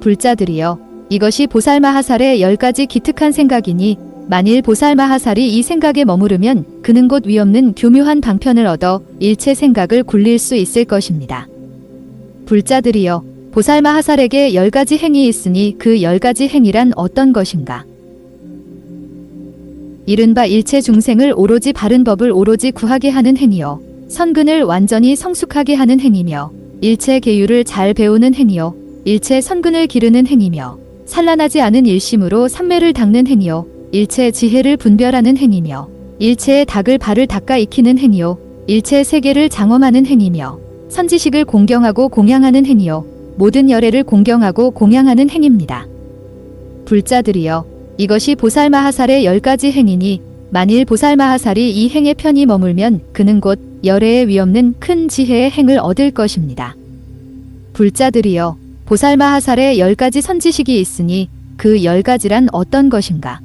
불자들이여, 이것이 보살마하살의 10가지 기특한 생각이니 만일 보살마하살이 이 생각에 머무르면 그는 곧 위없는 교묘한 방편을 얻어 일체 생각을 굴릴 수 있을 것입니다. 불자들이여, 보살마하살에게 10가지 행이 있으니 그 10가지 행이란 어떤 것인가? 이른바 일체 중생을 오로지 바른 법을 오로지 구하게 하는 행이요. 선근을 완전히 성숙하게 하는 행이며 일체 계율을 잘 배우는 행이요. 일체 선근을 기르는 행이며 산란하지 않은 일심으로 삼매를 닦는 행이요. 일체 지혜를 분별하는 행이며 일체의 닭을 발을 닦아 익히는 행이요. 일체 세계를 장엄하는 행이며 선지식을 공경하고 공양하는 행이요. 모든 열애를 공경하고 공양하는 행입니다. 불자들이여, 이것이 보살마하살의 10가지 행이니 만일 보살마하살이 이 행에 편히 머물면 그는 곧 열애의 위없는 큰 지혜의 행을 얻을 것입니다. 불자들이여, 보살마하살의 10가지 선지식이 있으니 그 10가지란 어떤 것인가?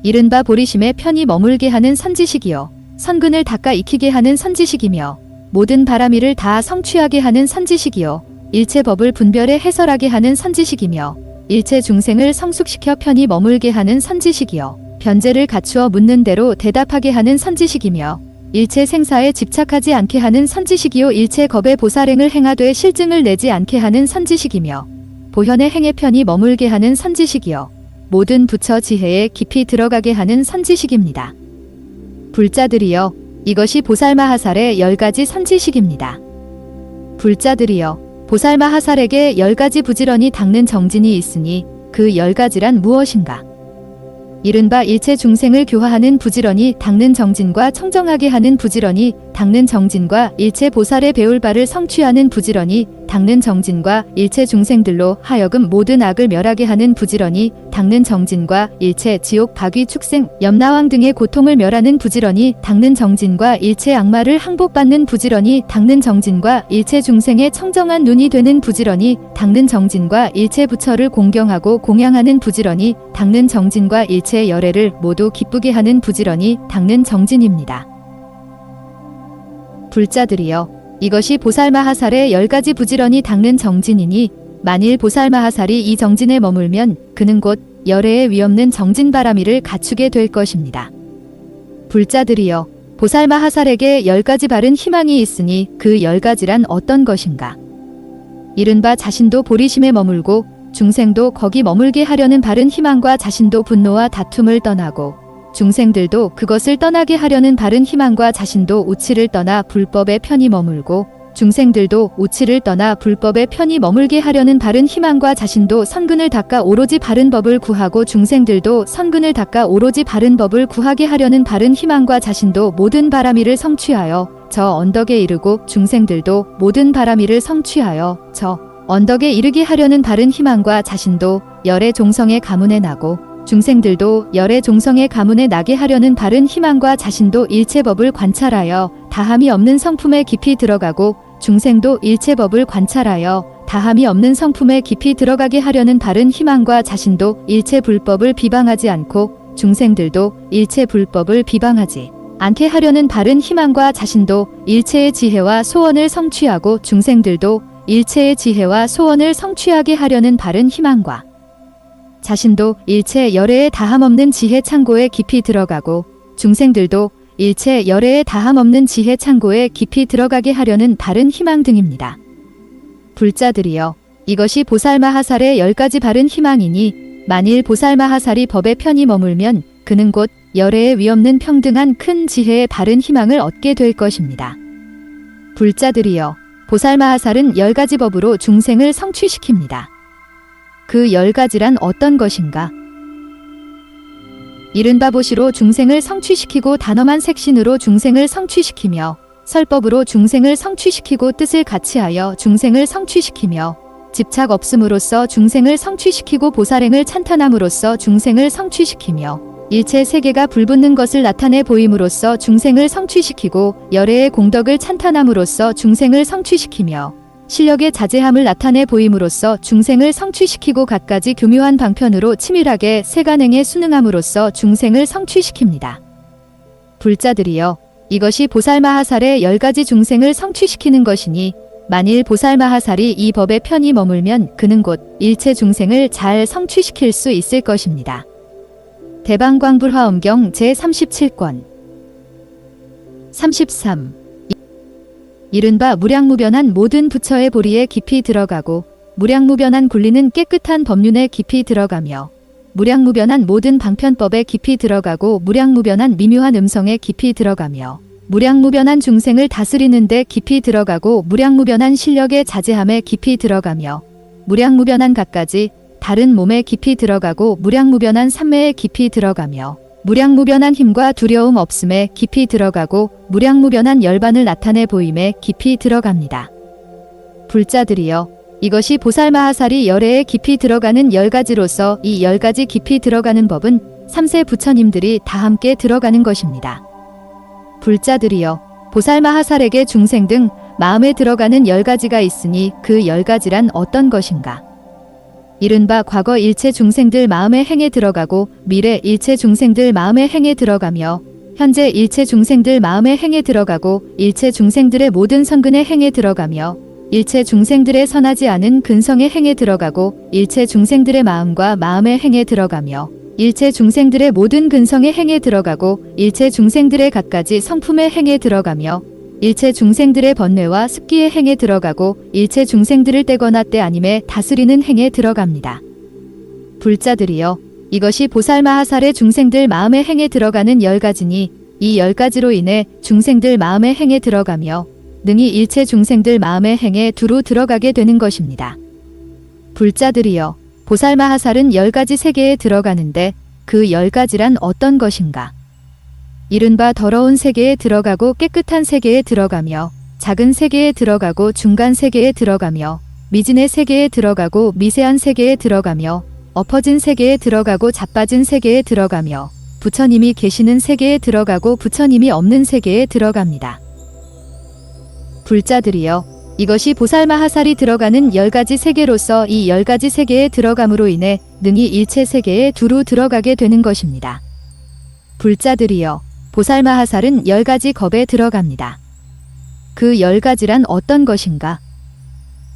이른바 보리심에 편히 머물게 하는 선지식이요. 선근을 닦아 익히게 하는 선지식이며 모든 바라미를 다 성취하게 하는 선지식이요. 일체 법을 분별해 해설하게 하는 선지식이며 일체 중생을 성숙시켜 편히 머물게 하는 선지식이요. 변제를 갖추어 묻는 대로 대답하게 하는 선지식이며 일체 생사에 집착하지 않게 하는 선지식이요. 일체 겁의 보살행을 행하되 실증을 내지 않게 하는 선지식이며 보현의 행에 편히 머물게 하는 선지식이요. 모든 부처 지혜에 깊이 들어가게 하는 선지식입니다. 불자들이여, 이것이 보살마하살의 10가지 선지식입니다. 불자들이여, 보살마하살에게 10가지 부지런히 닦는 정진이 있으니 그 10가지란 무엇인가? 이른바 일체 중생을 교화하는 부지런히 닦는 정진과 청정하게 하는 부지런히 닦는 정진과 일체 보살의 배울 바를 성취하는 부지런히 닦는 정진과 일체 중생들로 하여금 모든 악을 멸하게 하는 부지런히 닦는 정진과 일체 지옥 박위 축생 염라왕 등의 고통을 멸하는 부지런히 닦는 정진과 일체 악마를 항복받는 부지런히 닦는 정진과 일체 중생의 청정한 눈이 되는 부지런히 닦는 정진과 일체 부처를 공경하고 공양하는 부지런히 닦는 정진과 일체 열애를 모두 기쁘게 하는 부지런히 닦는 정진입니다. 불자들이여, 이것이 보살마하살의 10가지 부지런히 닦는 정진이니 만일 보살마하살이 이 정진에 머물면 그는 곧 열애의 위없는 정진바라미를 갖추게 될 것입니다. 불자들이여, 보살마하살에게 10가지 바른 희망이 있으니 그 10가지란 어떤 것인가? 이른바 자신도 보리심에 머물고 중생도 거기 머물게 하려는 바른 희망과 자신도 분노와 다툼을 떠나고 중생들도 그것을 떠나게 하려는 바른 희망과 자신도 우치를 떠나 불법에 편히 머물고 중생들도 우치를 떠나 불법에 편히 머물게 하려는 바른 희망과 자신도 선근을 닦아 오로지 바른 법을 구하고 중생들도 선근을 닦아 오로지 바른 법을 구하게 하려는 바른 희망과 자신도 모든 바라미를 성취하여 저 언덕에 이르고 중생들도 모든 바라미를 성취하여 저 언덕에 이르게 하려는 바른 희망과 자신도 열의 종성의 가문에 나고 중생들도 열의 종성의 가문에 나게 하려는 바른 희망과 자신도 일체법을 관찰하여 다함이 없는 성품에 깊이 들어가고 중생도 일체법을 관찰하여 다함이 없는 성품에 깊이 들어가게 하려는 바른 희망과 자신도 일체 불법을 비방하지 않고 중생들도 일체 불법을 비방하지 않게 하려는 바른 희망과 자신도 일체의 지혜와 소원을 성취하고 중생들도 일체의 지혜와 소원을 성취하게 하려는 바른 희망과 자신도 일체 열애에 다함없는 지혜 창고에 깊이 들어가고 중생들도 일체 열애에 다함없는 지혜 창고에 깊이 들어가게 하려는 바른 희망 등입니다. 불자들이여, 이것이 보살마하살의 10가지 바른 희망이니 만일 보살마하살이 법에 편히 머물면 그는 곧 열애에 위없는 평등한 큰 지혜의 바른 희망을 얻게 될 것입니다. 불자들이여, 보살마하살은 10가지 법으로 중생을 성취시킵니다. 그 10가지란 어떤 것인가? 이른바 보시로 중생을 성취시키고 단엄한 색신으로 중생을 성취시키며 설법으로 중생을 성취시키고 뜻을 같이하여 중생을 성취시키며 집착 없음으로써 중생을 성취시키고 보살행을 찬탄함으로써 중생을 성취시키며 일체 세계가 불붙는 것을 나타내 보임으로써 중생을 성취시키고 열애의 공덕을 찬탄함으로써 중생을 성취시키며 실력의 자제함을 나타내 보임으로써 중생을 성취시키고 갖가지 교묘한 방편으로 치밀하게 세간행에 순응함으로써 중생을 성취시킵니다. 불자들이여, 이것이 보살마하살의 10가지 중생을 성취시키는 것이니 만일 보살마하살이 이 법에 편히 머물면 그는 곧 일체 중생을 잘 성취시킬 수 있을 것입니다. 대방광불화엄경 제37권 33. 이른바 무량무변한 모든 부처의 보리에 깊이 들어가고 무량무변한 굴리는 깨끗한 법륜에 깊이 들어가며 무량무변한 모든 방편법에 깊이 들어가고 무량무변한 미묘한 음성에 깊이 들어가며 무량무변한 중생을 다스리는 데 깊이 들어가고 무량무변한 실력의 자제함에 깊이 들어가며 무량무변한 갖가지 다른 몸에 깊이 들어가고 무량무변한 삼매에 깊이 들어가며 무량무변한 힘과 두려움 없음에 깊이 들어가고 무량무변한 열반을 나타내 보임에 깊이 들어갑니다. 불자들이여, 이것이 보살마하살이 열애에 깊이 들어가는 10가지로서 이 10가지 깊이 들어가는 법은 3세 부처님들이 다 함께 들어가는 것입니다. 불자들이여, 보살마하살에게 중생 등 마음에 들어가는 10가지가 있으니 그 10가지란 어떤 것인가? 이른바 과거 일체 중생들 마음의 행에 들어가고 미래 일체 중생들 마음의 행에 들어가며 현재 일체 중생들 마음의 행에 들어가고 일체 중생들의 모든 선근의 행에 들어가며 일체 중생들의 선하지 않은 근성의 행에 들어가고 일체 중생들의 마음과 마음의 행에 들어가며 일체 중생들의 모든 근성의 행에 들어가고 일체 중생들의 갖가지 성품의 행에 들어가며 일체 중생들의 번뇌와 습기의 행에 들어가고 일체 중생들을 떼거나 떼아님에 다스리는 행에 들어갑니다. 불자들이여, 이것이 보살마하살의 중생들 마음의 행에 들어가는 10가지니 이 10가지로 인해 중생들 마음의 행에 들어가며 능히 일체 중생들 마음의 행에 두루 들어가게 되는 것입니다. 불자들이여, 보살마하살은 10가지 세계에 들어가는데 그 10가지란 어떤 것인가? 이른바 더러운 세계에 들어가고 깨끗한 세계에 들어가며 작은 세계에 들어가고 중간 세계에 들어가며 미진의 세계에 들어가고 미세한 세계에 들어가며 엎어진 세계에 들어가고 자빠진 세계에 들어가며 부처님이 계시는 세계에 들어가고 부처님이 없는 세계에 들어갑니다. 불자들이여, 이것이 보살마하살이 들어가는 10가지 세계로서 이 10가지 세계에 들어감으로 인해 능히 일체 세계에 두루 들어가게 되는 것입니다. 불자들이여, 보살마하살은 10가지 겁에 들어갑니다. 그 10가지란 어떤 것인가?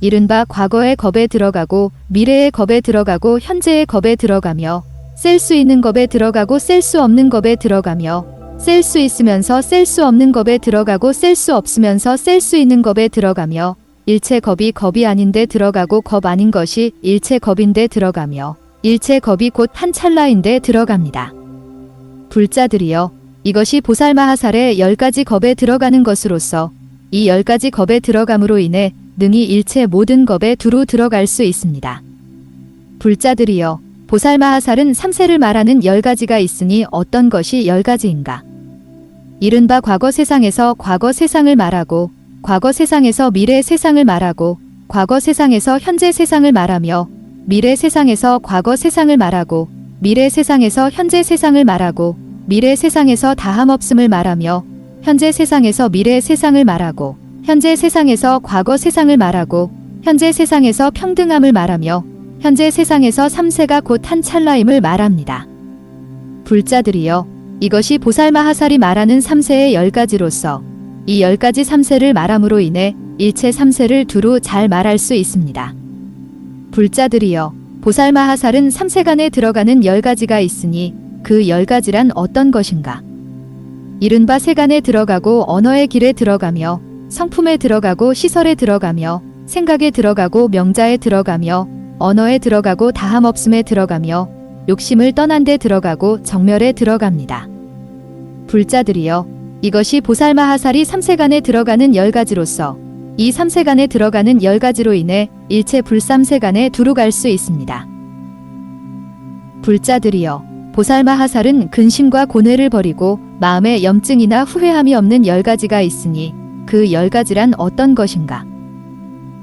이른바 과거의 겁에 들어가고 미래의 겁에 들어가고 현재의 겁에 들어가며 셀 수 있는 겁에 들어가고 셀 수 없는 겁에 들어가며 셀 수 있으면서 셀 수 없는 겁에 들어가고 셀 수 없으면서 셀 수 있는 겁에 들어가며 일체 겁이 겁이 아닌데 들어가고 겁 아닌 것이 일체 겁인데 들어가며 일체 겁이 곧 한 찰나인데 들어갑니다. 불자들이여, 이것이 보살마하살의 10가지 겁에 들어가는 것으로서 이 10가지 겁에 들어감으로 인해 능히 일체 모든 겁에 두루 들어갈 수 있습니다. 불자들이여, 보살마하살은 3세를 말하는 10가지가 있으니 어떤 것이 10가지인가? 이른바 과거 세상에서 과거 세상을 말하고 과거 세상에서 미래 세상을 말하고 과거 세상에서 현재 세상을 말하며 미래 세상에서 과거 세상을 말하고 미래 세상에서 현재 세상을 말하고 미래 세상에서 다함없음을 말하며 현재 세상에서 미래 세상을 말하고 현재 세상에서 과거 세상을 말하고 현재 세상에서 평등함을 말하며 현재 세상에서 3세가 곧 한 찰나임을 말합니다. 불자들이여, 이것이 보살마하살이 말하는 3세의 10가지로서 이 10가지 3세를 말함으로 인해 일체 3세를 두루 잘 말할 수 있습니다. 불자들이여, 보살마하살은 3세간에 들어가는 10가지가 있으니 그 10가지란 어떤 것인가? 이른바 세간에 들어가고 언어의 길에 들어가며 성품에 들어가고 시설에 들어가며 생각에 들어가고 명자에 들어가며 언어에 들어가고 다함없음에 들어가며 욕심을 떠난 데 들어가고 정멸에 들어갑니다. 불자들이여, 이것이 보살마하살이 3세간에 들어가는 10가지로서 이 3세간에 들어가는 10가지로 인해 일체 불삼세간에 두루 갈 수 있습니다. 불자들이여, 보살마하살은 근심과 고뇌를 버리고 마음에 염증이나 후회함이 없는 10가지가 있으니 그 10가지란 어떤 것인가?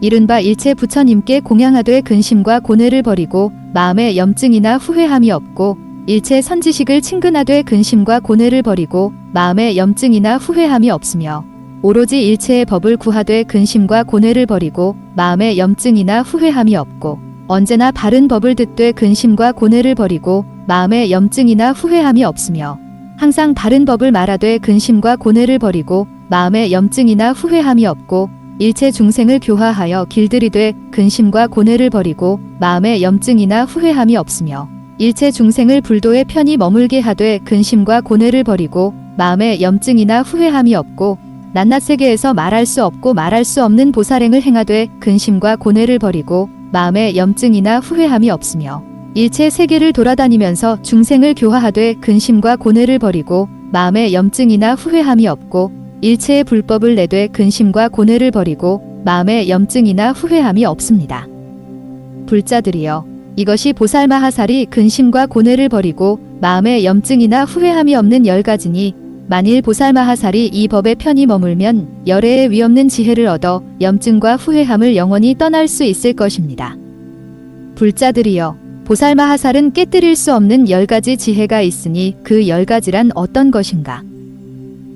이른바 일체 부처님께 공양하되 근심과 고뇌를 버리고 마음에 염증이나 후회함이 없고 일체 선지식을 친근하되 근심과 고뇌를 버리고 마음에 염증이나 후회함이 없으며 오로지 일체의 법을 구하되 근심과 고뇌를 버리고 마음에 염증이나 후회함이 없고 언제나 바른 법을 듣되 근심과 고뇌를 버리고 마음에 염증이나 후회함이 없으며 항상 바른 법을 말하되 근심과 고뇌를 버리고 마음에 염증이나 후회함이 없고 일체 중생을 교화하여 길들이되 근심과 고뇌를 버리고 마음에 염증이나 후회함이 없으며 일체 중생을 불도에 편히 머물게 하되 근심과 고뇌를 버리고 마음에 염증이나 후회함이 없고 낱낱 세계에서 말할 수 없고 말할 수 없는 보살행을 행하되 근심과 고뇌를 버리고 마음에 염증이나 후회함이 없으며 일체 세계를 돌아다니면서 중생을 교화하되 근심과 고뇌를 버리고 마음에 염증이나 후회함이 없고 일체의 불법을 내되 근심과 고뇌를 버리고 마음에 염증이나 후회함이 없습니다. 불자들이여, 이것이 보살마하살이 근심과 고뇌를 버리고 마음에 염증이나 후회함이 없는 10가지니 만일 보살마하살이 이 법에 편히 머물면 열애의 위없는 지혜를 얻어 염증과 후회함을 영원히 떠날 수 있을 것입니다. 불자들이여, 보살마하살은 깨뜨릴 수 없는 10가지 지혜가 있으니 그 10가지란 어떤 것인가?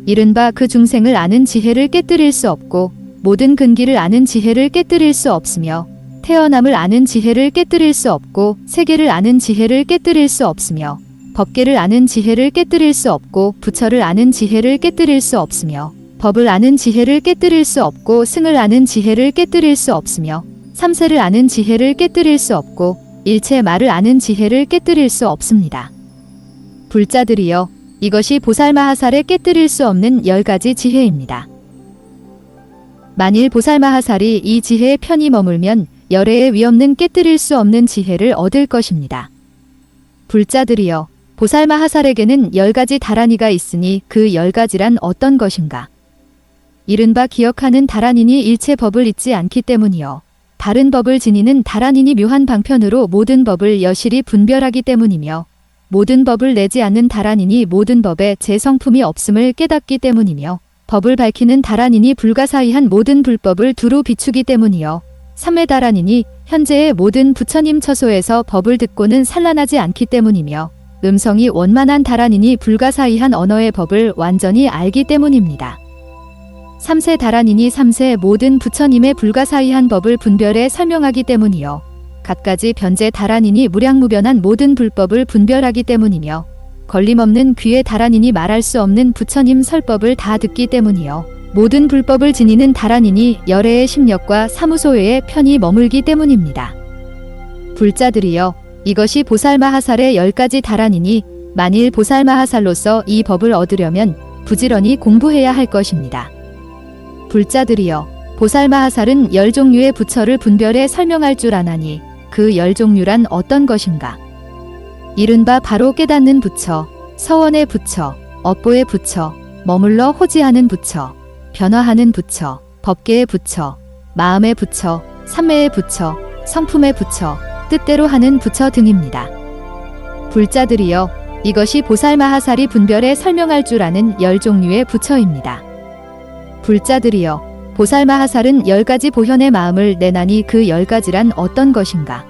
이른바 그 중생을 아는 지혜를 깨뜨릴 수 없고 모든 근기를 아는 지혜를 깨뜨릴 수 없으며 태어남을 아는 지혜를 깨뜨릴 수 없고 세계를 아는 지혜를 깨뜨릴 수 없으며 법계를 아는 지혜를 깨뜨릴 수 없고 부처를 아는 지혜를 깨뜨릴 수 없으며 법을 아는 지혜를 깨뜨릴 수 없고 승을 아는 지혜를 깨뜨릴 수 없으며 삼세를 아는 지혜를 깨뜨릴 수 없고 일체 말을 아는 지혜를 깨뜨릴 수 없습니다. 불자들이여, 이것이 보살마하살에 깨뜨릴 수 없는 10가지 지혜입니다. 만일 보살마하살이 이 지혜에 편히 머물면 열애의 위없는 깨뜨릴 수 없는 지혜를 얻을 것입니다. 불자들이여, 보살마하살에게는 10가지 다라니가 있으니 그 10가지란 어떤 것인가? 이른바 기억하는 다라니니 일체 법을 잊지 않기 때문이요. 바른 법을 지니는 다라니니 묘한 방편으로 모든 법을 여실히 분별하기 때문이며 모든 법을 내지 않는 다라니니 모든 법에 제 성품이 없음을 깨닫기 때문이며 법을 밝히는 다라니니 불가사의한 모든 불법을 두루 비추기 때문이요. 삼매다라니니 현재의 모든 부처님 처소에서 법을 듣고는 산란하지 않기 때문이며 음성이 원만한 다라니니 불가사의한 언어의 법을 완전히 알기 때문입니다. 삼세 다라니니 삼세 모든 부처님의 불가사의한 법을 분별해 설명하기 때문이요. 갖가지 변제 다라니니 무량무변한 모든 불법을 분별하기 때문이며 걸림없는 귀의 다라니니 말할 수 없는 부처님 설법을 다 듣기 때문이요. 모든 불법을 지니는 다라니니 열애의 심력과 사무소에 편히 머물기 때문입니다. 불자들이여, 이것이 보살마하살의 10가지 다라니니 만일 보살마하살로서 이 법을 얻으려면 부지런히 공부해야 할 것입니다. 불자들이여, 보살마하살은 10종류의 부처를 분별해 설명할 줄 아나니 그 10종류란 어떤 것인가? 이른바 바로 깨닫는 부처, 서원의 부처, 업보의 부처, 머물러 호지하는 부처, 변화하는 부처, 법계의 부처, 마음의 부처, 삼매의 부처, 성품의 부처, 뜻대로 하는 부처 등입니다. 불자들이여, 이것이 보살마하살이 분별해 설명할 줄 아는 10종류의 부처입니다. 불자들이여, 보살마하살은 10가지 보현의 마음을 내나니 그 10가지란 어떤 것인가?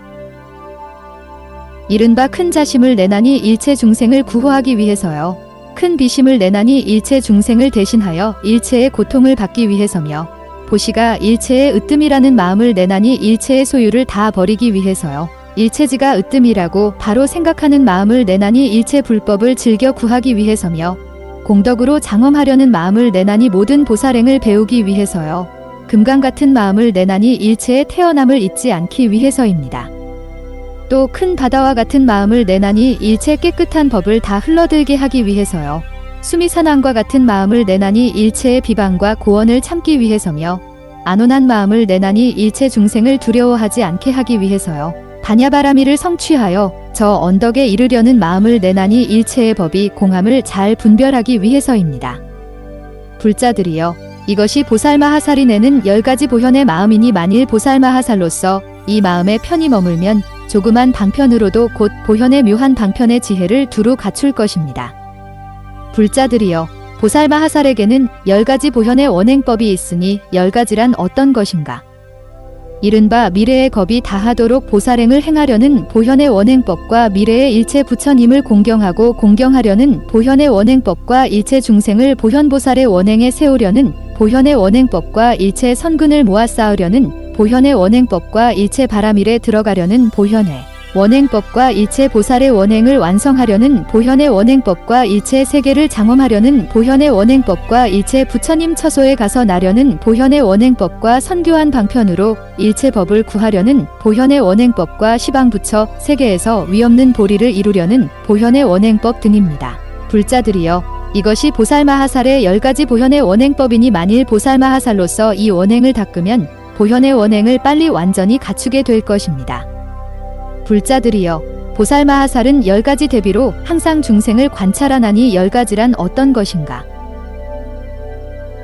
이른바 큰 자심을 내나니 일체 중생을 구호하기 위해서요. 큰 비심을 내나니 일체 중생을 대신하여 일체의 고통을 받기 위해서며 보시가 일체의 으뜸이라는 마음을 내나니 일체의 소유를 다 버리기 위해서요. 일체지가 으뜸이라고 바로 생각하는 마음을 내나니 일체 불법을 즐겨 구하기 위해서며 공덕으로 장엄하려는 마음을 내나니 모든 보살행을 배우기 위해서요. 금강 같은 마음을 내나니 일체의 태어남을 잊지 않기 위해서입니다. 또 큰 바다와 같은 마음을 내나니 일체 깨끗한 법을 다 흘러들게 하기 위해서요. 수미산왕과 같은 마음을 내나니 일체의 비방과 고언을 참기 위해서며 안온한 마음을 내나니 일체 중생을 두려워하지 않게 하기 위해서요. 다냐바라미를 성취하여 저 언덕에 이르려는 마음을 내나니 일체의 법이 공함을 잘 분별하기 위해서입니다. 불자들이여, 이것이 보살마하살이 내는 10가지 보현의 마음이니 만일 보살마하살로서 이 마음에 편히 머물면 조그만 방편으로도 곧 보현의 묘한 방편의 지혜를 두루 갖출 것입니다. 불자들이여, 보살마하살에게는 10가지 보현의 원행법이 있으니 10가지란 어떤 것인가? 이른바 미래의 겁이 다하도록 보살행을 행하려는 보현의 원행법과 미래의 일체 부처님을 공경하고 공경하려는 보현의 원행법과 일체 중생을 보현보살의 원행에 세우려는 보현의 원행법과 일체 선근을 모아 쌓으려는 보현의 원행법과 일체 바라밀에 들어가려는 보현의 원행법과 일체 보살의 원행을 완성하려는 보현의 원행법과 일체 세계를 장엄하려는 보현의 원행법과 일체 부처님 처소에 가서 나려는 보현의 원행법과 선교한 방편으로 일체 법을 구하려는 보현의 원행법과 시방부처 세계에서 위없는 보리를 이루려는 보현의 원행법 등입니다. 불자들이여, 이것이 보살마하살의 10가지 보현의 원행법이니 만일 보살마하살로서 이 원행을 닦으면 보현의 원행을 빨리 완전히 갖추게 될 것입니다. 불자들이여, 보살마하살은 10가지 대비로 항상 중생을 관찰하나니 10가지란 어떤 것인가?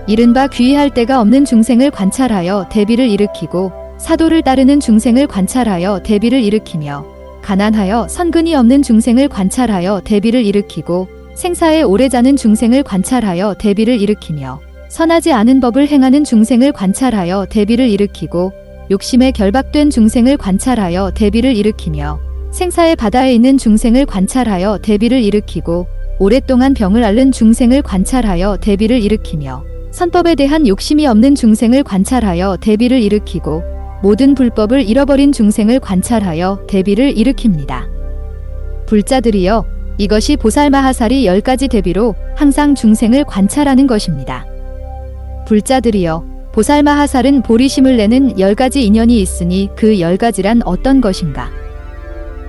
이른바 귀의할 데가 없는 중생을 관찰하여 대비를 일으키고 사도를 따르는 중생을 관찰하여 대비를 일으키며 가난하여 선근이 없는 중생을 관찰하여 대비를 일으키고 생사에 오래 자는 중생을 관찰하여 대비를 일으키며 선하지 않은 법을 행하는 중생을 관찰하여 대비를 일으키고 욕심에 결박된 중생을 관찰하여 대비를 일으키며 생사의 바다에 있는 중생을 관찰하여 대비를 일으키고 오랫동안 병을 앓는 중생을 관찰하여 대비를 일으키며 선법에 대한 욕심이 없는 중생을 관찰하여 대비를 일으키고 모든 불법을 잃어버린 중생을 관찰하여 대비를 일으킵니다. 불자들이여, 이것이 보살마하살이 10가지 대비로 항상 중생을 관찰하는 것입니다. 불자들이여, 보살마하살은 보리심을 내는 10가지 인연이 있으니 그 10가지란 어떤 것인가?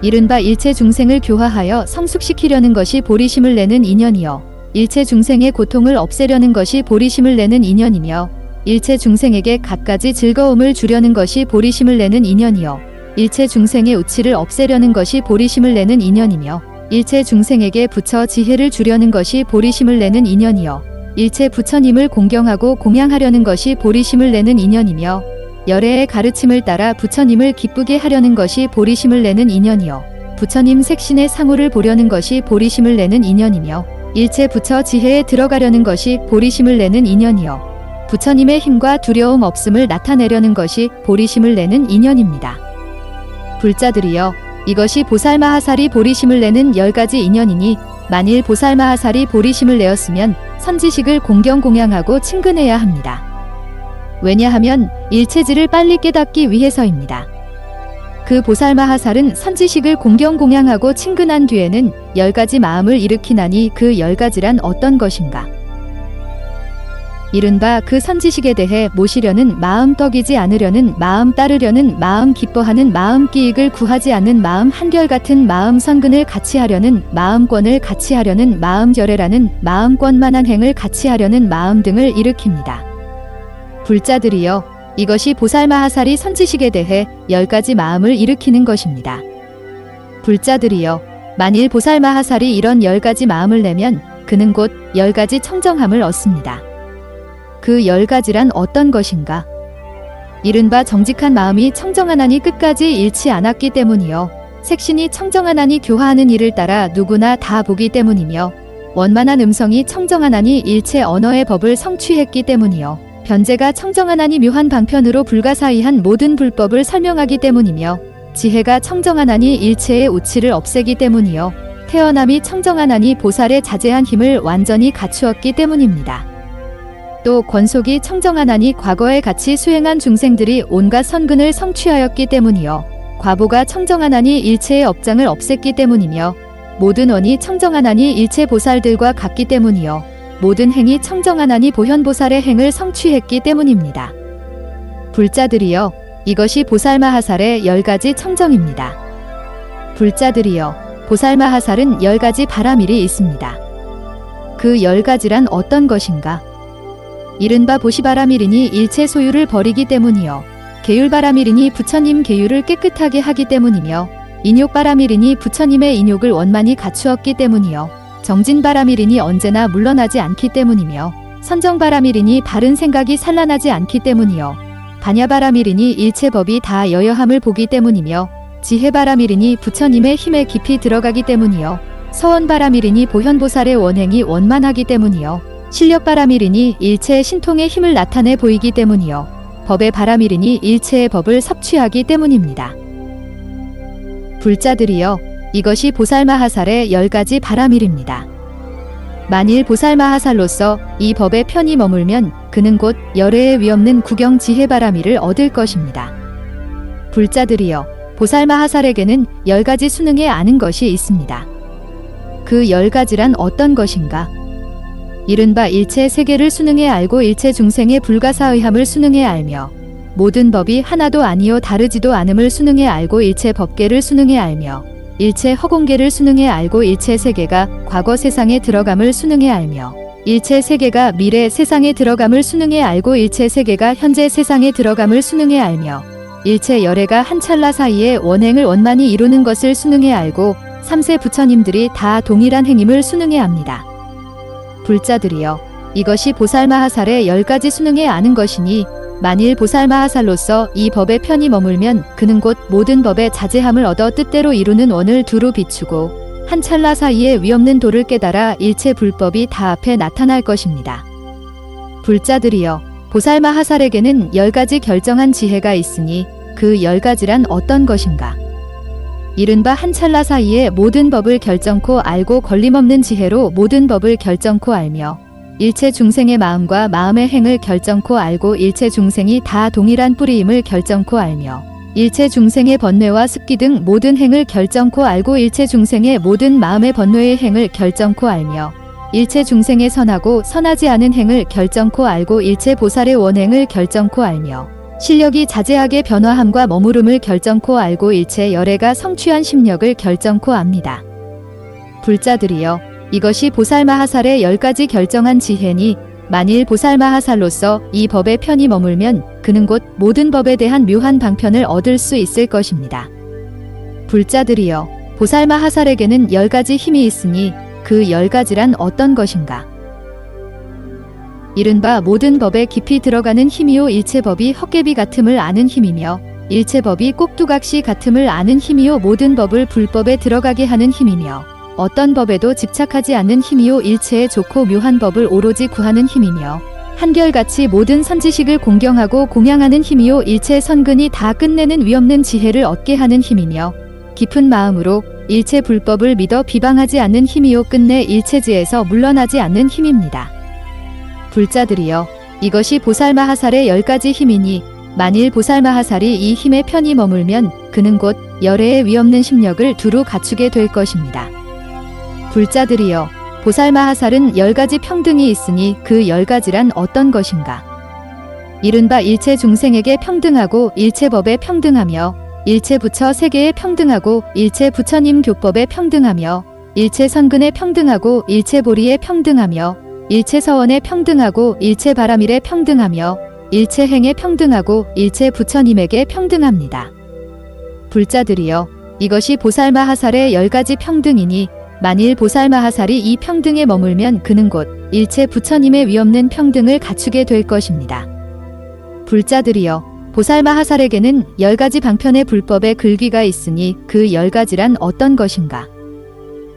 이른바 일체 중생을 교화하여 성숙시키려는 것이 보리심을 내는 인연이요, 일체 중생의 고통을 없애려는 것이 보리심을 내는 인연이며 일체 중생에게 갖가지 즐거움을 주려는 것이 보리심을 내는 인연이요, 일체 중생의 우치를 없애려는 것이 보리심을 내는 인연이며 일체 중생에게 부처 지혜를 주려는 것이 보리심을 내는 인연이요, 일체 부처님을 공경하고 공양하려는 것이 보리심을 내는 인연이며 열애의 가르침을 따라 부처님을 기쁘게 하려는 것이 보리심을 내는 인연이요, 부처님 색신의 상호를 보려는 것이 보리심을 내는 인연이며 일체 부처 지혜에 들어가려는 것이 보리심을 내는 인연이요, 부처님의 힘과 두려움 없음을 나타내려는 것이 보리심을 내는 인연입니다. 불자들이여, 이것이 보살마하살이 보리심을 내는 10가지 인연이니 만일 보살마하살이 보리심을 내었으면 선지식을 공경 공양하고 친근해야 합니다. 왜냐하면 일체지를 빨리 깨닫기 위해서입니다. 그 보살마하살은 선지식을 공경 공양하고 친근한 뒤에는 10가지 마음을 일으키나니 그 10가지란 어떤 것인가? 이른바 그 선지식에 대해 모시려는 마음, 떡이지 않으려는 마음, 따르려는 마음, 기뻐하는 마음, 끼익을 구하지 않는 마음, 한결같은 마음, 선근을 같이 하려는 마음권을 같이 하려는 마음, 결애라는 마음권만한 행을 같이 하려는 마음 등을 일으킵니다. 불자들이여, 이것이 보살마하살이 선지식에 대해 10가지 마음을 일으키는 것입니다. 불자들이여, 만일 보살마하살이 이런 10가지 마음을 내면 그는 곧 10가지 청정함을 얻습니다. 그 10가지란 어떤 것인가? 이른바 정직한 마음이 청정하나니 끝까지 잃지 않았기 때문이요, 색신이 청정하나니 교화하는 일을 따라 누구나 다 보기 때문이며 원만한 음성이 청정하나니 일체 언어의 법을 성취했기 때문이요, 변제가 청정하나니 묘한 방편으로 불가사의한 모든 불법을 설명하기 때문이며 지혜가 청정하나니 일체의 우치를 없애기 때문이요, 태어남이 청정하나니 보살의 자제한 힘을 완전히 갖추었기 때문입니다. 또 권속이 청정하나니 과거에 같이 수행한 중생들이 온갖 선근을 성취하였기 때문이요, 과보가 청정하나니 일체의 업장을 없앴기 때문이며 모든 원이 청정하나니 일체 보살들과 같기 때문이요, 모든 행이 청정하나니 보현보살의 행을 성취했기 때문입니다. 불자들이여, 이것이 보살마하살의 10가지 청정입니다. 불자들이여, 보살마하살은 10가지 바라밀이 있습니다. 그 10가지란 어떤 것인가? 이른바 보시바라밀이니 일체 소유를 버리기 때문이요. 계율바라밀이니 부처님 계율을 깨끗하게 하기 때문이며, 인욕바라밀이니 부처님의 인욕을 원만히 갖추었기 때문이요. 정진바라밀이니 언제나 물러나지 않기 때문이며, 선정바라밀이니 바른 생각이 산란하지 않기 때문이요. 반야바라밀이니 일체 법이 다 여여함을 보기 때문이며, 지혜바라밀이니 부처님의 힘에 깊이 들어가기 때문이요. 서원바라밀이니 보현보살의 원행이 원만하기 때문이요. 실력바라밀이니 일체의 신통의 힘을 나타내 보이기 때문이요. 법의 바라밀이니 일체의 법을 섭취하기 때문입니다. 불자들이여, 이것이 보살마하살의 10가지 바라밀입니다. 만일 보살마하살로서 이 법에 편히 머물면 그는 곧 열애의 위없는 구경 지혜바라밀을 얻을 것입니다. 불자들이여, 보살마하살에게는 10가지 수능에 아는 것이 있습니다. 그 10가지란 어떤 것인가? 이른바 일체 세계를 수능에 알고 일체 중생의 불가사의함을 수능에 알며, 모든 법이 하나도 아니요 다르지도 않음을 수능에 알고 일체 법계를 수능에 알며, 일체 허공계를 수능에 알고 일체 세계가 과거 세상에 들어감을 수능에 알며, 일체 세계가 미래 세상에 들어감을 수능에 알고 일체 세계가 현재 세상에 들어감을 수능에 알며, 일체 열애가 한 찰나 사이에 원행을 원만히 이루는 것을 수능에 알고 3세 부처님들이 다 동일한 행임을 수능에 압니다. 불자들이여, 이것이 보살마하살의 10가지 수능에 아는 것이니, 만일 보살마하살로서 이 법에 편히 머물면 그는 곧 모든 법의 자제함을 얻어 뜻대로 이루는 원을 두루 비추고 한 찰나 사이에 위없는 도를 깨달아 일체 불법이 다 앞에 나타날 것입니다. 불자들이여, 보살마하살에게는 10가지 결정한 지혜가 있으니 그 10가지란 어떤 것인가? 이른바 한 찰나 사이에 모든 법을 결정코 알고 걸림없는 지혜로 모든 법을 결정코 알며, 일체 중생의 마음과 마음의 행을 결정코 알고 일체 중생이 다 동일한 뿌리임을 결정코 알며, 일체 중생의 번뇌와 습기 등 모든 행을 결정코 알고 일체 중생의 모든 마음의 번뇌의 행을 결정코 알며, 일체 중생의 선하고 선하지 않은 행을 결정코 알고 일체 보살의 원행을 결정코 알며, 실력이 자제하게 변화함과 머무름을 결정코 알고 일체 열애가 성취한 심력을 결정코 압니다. 불자들이여, 이것이 보살마하살의 10가지 결정한 지혜니, 만일 보살마하살로서 이 법에 편히 머물면 그는 곧 모든 법에 대한 묘한 방편을 얻을 수 있을 것입니다. 불자들이여, 보살마하살에게는 10가지 힘이 있으니 그 10가지란 어떤 것인가? 이른바 모든 법에 깊이 들어가는 힘이요 일체 법이 헛개비 같음을 아는 힘이며, 일체 법이 꼭두각시 같음을 아는 힘이요 모든 법을 불법에 들어가게 하는 힘이며, 어떤 법에도 집착하지 않는 힘이요 일체의 좋고 묘한 법을 오로지 구하는 힘이며, 한결같이 모든 선지식을 공경하고 공양하는 힘이요 일체 선근이 다 끝내는 위없는 지혜를 얻게 하는 힘이며, 깊은 마음으로 일체 불법을 믿어 비방하지 않는 힘이요 끝내 일체지에서 물러나지 않는 힘입니다. 불자들이여, 이것이 보살마하살의 10가지 힘이니, 만일 보살마하살이 이 힘에 편히 머물면 그는 곧 열애의 위없는 심력을 두루 갖추게 될 것입니다. 불자들이여, 보살마하살은 10가지 평등이 있으니 그 10가지란 어떤 것인가? 이른바 일체 중생에게 평등하고 일체 법에 평등하며, 일체 부처 세계에 평등하고 일체 부처님 교법에 평등하며, 일체 선근에 평등하고 일체 보리에 평등하며, 일체 서원에 평등하고 일체 바라밀에 평등하며, 일체 행에 평등하고 일체 부처님에게 평등합니다. 불자들이여, 이것이 보살마하살의 10가지 평등이니, 만일 보살마하살이 이 평등에 머물면 그는 곧 일체 부처님의 위없는 평등을 갖추게 될 것입니다. 불자들이여, 보살마하살에게는 10가지 방편의 불법의 글귀가 있으니 그 10가지란 어떤 것인가?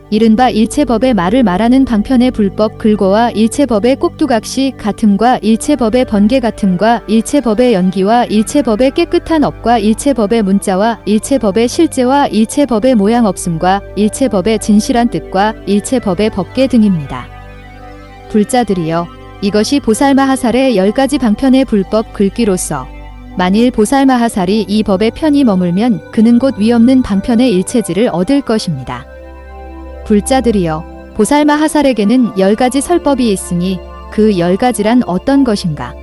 이른바 일체법의 말을 말하는 방편의 불법 글고와 일체법의 꼭두각시 같음과 일체법의 번개 같음과 일체법의 연기와 일체법의 깨끗한 업과 일체법의 문자와 일체법의 실제와 일체법의 모양 없음과 일체법의 진실한 뜻과 일체법의 법계 등입니다. 불자들이여, 이것이 보살마하살의 10가지 방편의 불법 글귀로서 만일 보살마하살이 이 법에 편히 머물면 그는 곧 위없는 방편의 일체지를 얻을 것입니다. 불자들이여, 보살마하살에게는 10가지 설법이 있으니 그 10가지란 어떤 것인가?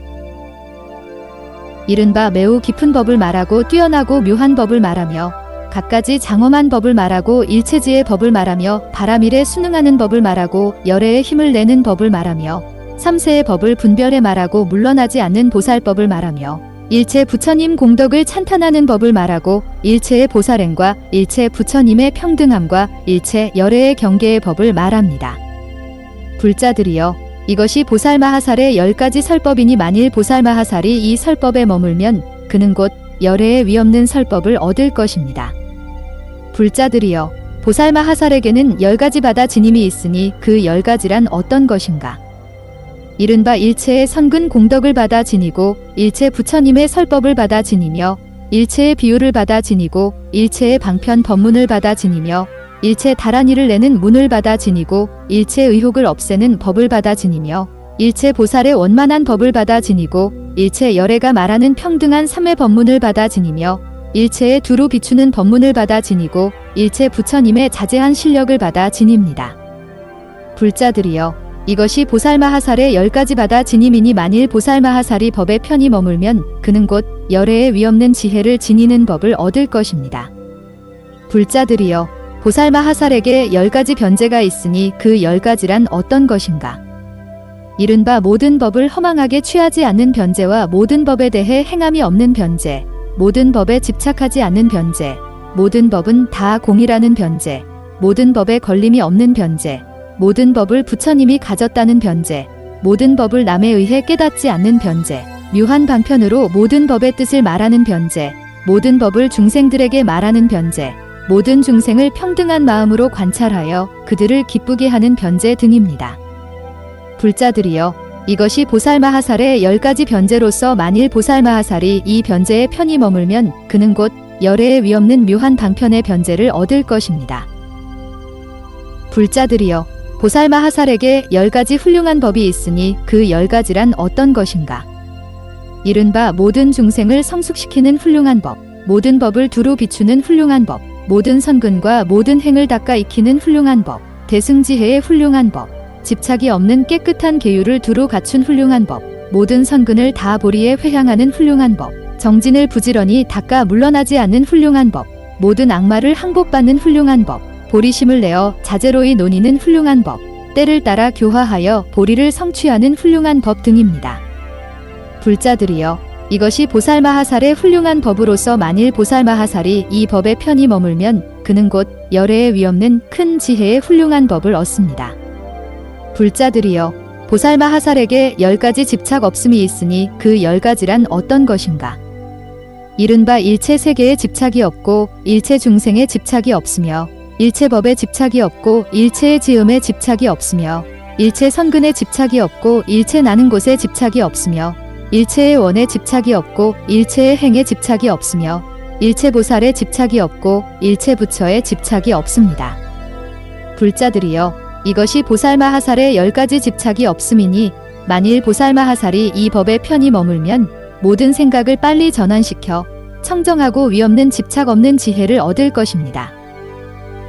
이른바 매우 깊은 법을 말하고 뛰어나고 묘한 법을 말하며 갖가지 장엄한 법을 말하고 일체지의 법을 말하며 바람일에 순응하는 법을 말하고 열애의 힘을 내는 법을 말하며 삼세의 법을 분별해 말하고 물러나지 않는 보살법을 말하며 일체 부처님 공덕을 찬탄하는 법을 말하고 일체의 보살행과 일체 부처님의 평등함과 일체 열애의 경계의 법을 말합니다. 불자들이여, 이것이 보살마하살의 10가지 설법이니 만일 보살마하살이 이 설법에 머물면 그는 곧 열애의 위없는 설법을 얻을 것입니다. 불자들이여, 보살마하살에게는 10가지 바다 지님이 있으니 그 10가지란 어떤 것인가? 이른바 일체의 선근 공덕을 받아 지니고 일체 부처님의 설법을 받아 지니며 일체의 비유를 받아 지니고 일체의 방편 법문을 받아 지니며 일체 다란이를 내는 문을 받아 지니고 일체 의혹을 없애는 법을 받아 지니며 일체 보살의 원만한 법을 받아 지니고 일체 열애가 말하는 평등한 삼의 법문을 받아 지니며 일체의 두루 비추는 법문을 받아 지니고 일체 부처님의 자제한 실력을 받아 지닙니다. 불자들이여, 이것이 보살마하살의 10가지 바다 지님이니 만일 보살마하살이 법에 편히 머물면 그는 곧 열애의 위없는 지혜를 지니는 법을 얻을 것입니다. 불자들이여, 보살마하살에게 10가지 변제가 있으니 그 10가지란 어떤 것인가? 이른바 모든 법을 허망하게 취하지 않는 변제와 모든 법에 대해 행함이 없는 변제, 모든 법에 집착하지 않는 변제, 모든 법은 다 공이라는 변제, 모든 법에 걸림이 없는 변제, 모든 법을 부처님이 가졌다는 변제, 모든 법을 남에 의해 깨닫지 않는 변제, 묘한 방편으로 모든 법의 뜻을 말하는 변제, 모든 법을 중생들에게 말하는 변제, 모든 중생을 평등한 마음으로 관찰하여 그들을 기쁘게 하는 변제 등입니다. 불자들이여, 이것이 보살마하살의 10가지 변제로서 만일 보살마하살이 이 변제에 편히 머물면 그는 곧 열애의 위없는 묘한 방편의 변제를 얻을 것입니다. 불자들이여, 보살마하살에게 10가지 훌륭한 법이 있으니 그 10가지란 어떤 것인가? 이른바 모든 중생을 성숙시키는 훌륭한 법, 모든 법을 두루 비추는 훌륭한 법, 모든 선근과 모든 행을 닦아 익히는 훌륭한 법, 대승지혜의 훌륭한 법, 집착이 없는 깨끗한 계율을 두루 갖춘 훌륭한 법, 모든 선근을 다 보리에 회향하는 훌륭한 법, 정진을 부지런히 닦아 물러나지 않는 훌륭한 법, 모든 악마를 항복받는 훌륭한 법, 보리심을 내어 자제로이 논의는 훌륭한 법, 때를 따라 교화하여 보리를 성취하는 훌륭한 법 등입니다. 불자들이여, 이것이 보살마하살의 훌륭한 법으로서 만일 보살마하살이 이 법에 편히 머물면 그는 곧 열애의 위없는 큰 지혜의 훌륭한 법을 얻습니다. 불자들이여, 보살마하살에게 10가지 집착 없음이 있으니 그 10가지란 어떤 것인가? 이른바 일체 세계에 집착이 없고 일체 중생에 집착이 없으며 일체 법에 집착이 없고 일체의 지음에 집착이 없으며 일체 선근에 집착이 없고 일체 나는 곳에 집착이 없으며 일체의 원에 집착이 없고 일체의 행에 집착이 없으며 일체 보살에 집착이 없고 일체 부처에 집착이 없습니다. 불자들이여, 이것이 보살마하살의 10가지 집착이 없음이니 만일 보살마하살이 이 법에 편히 머물면 모든 생각을 빨리 전환시켜 청정하고 위없는 집착 없는 지혜를 얻을 것입니다.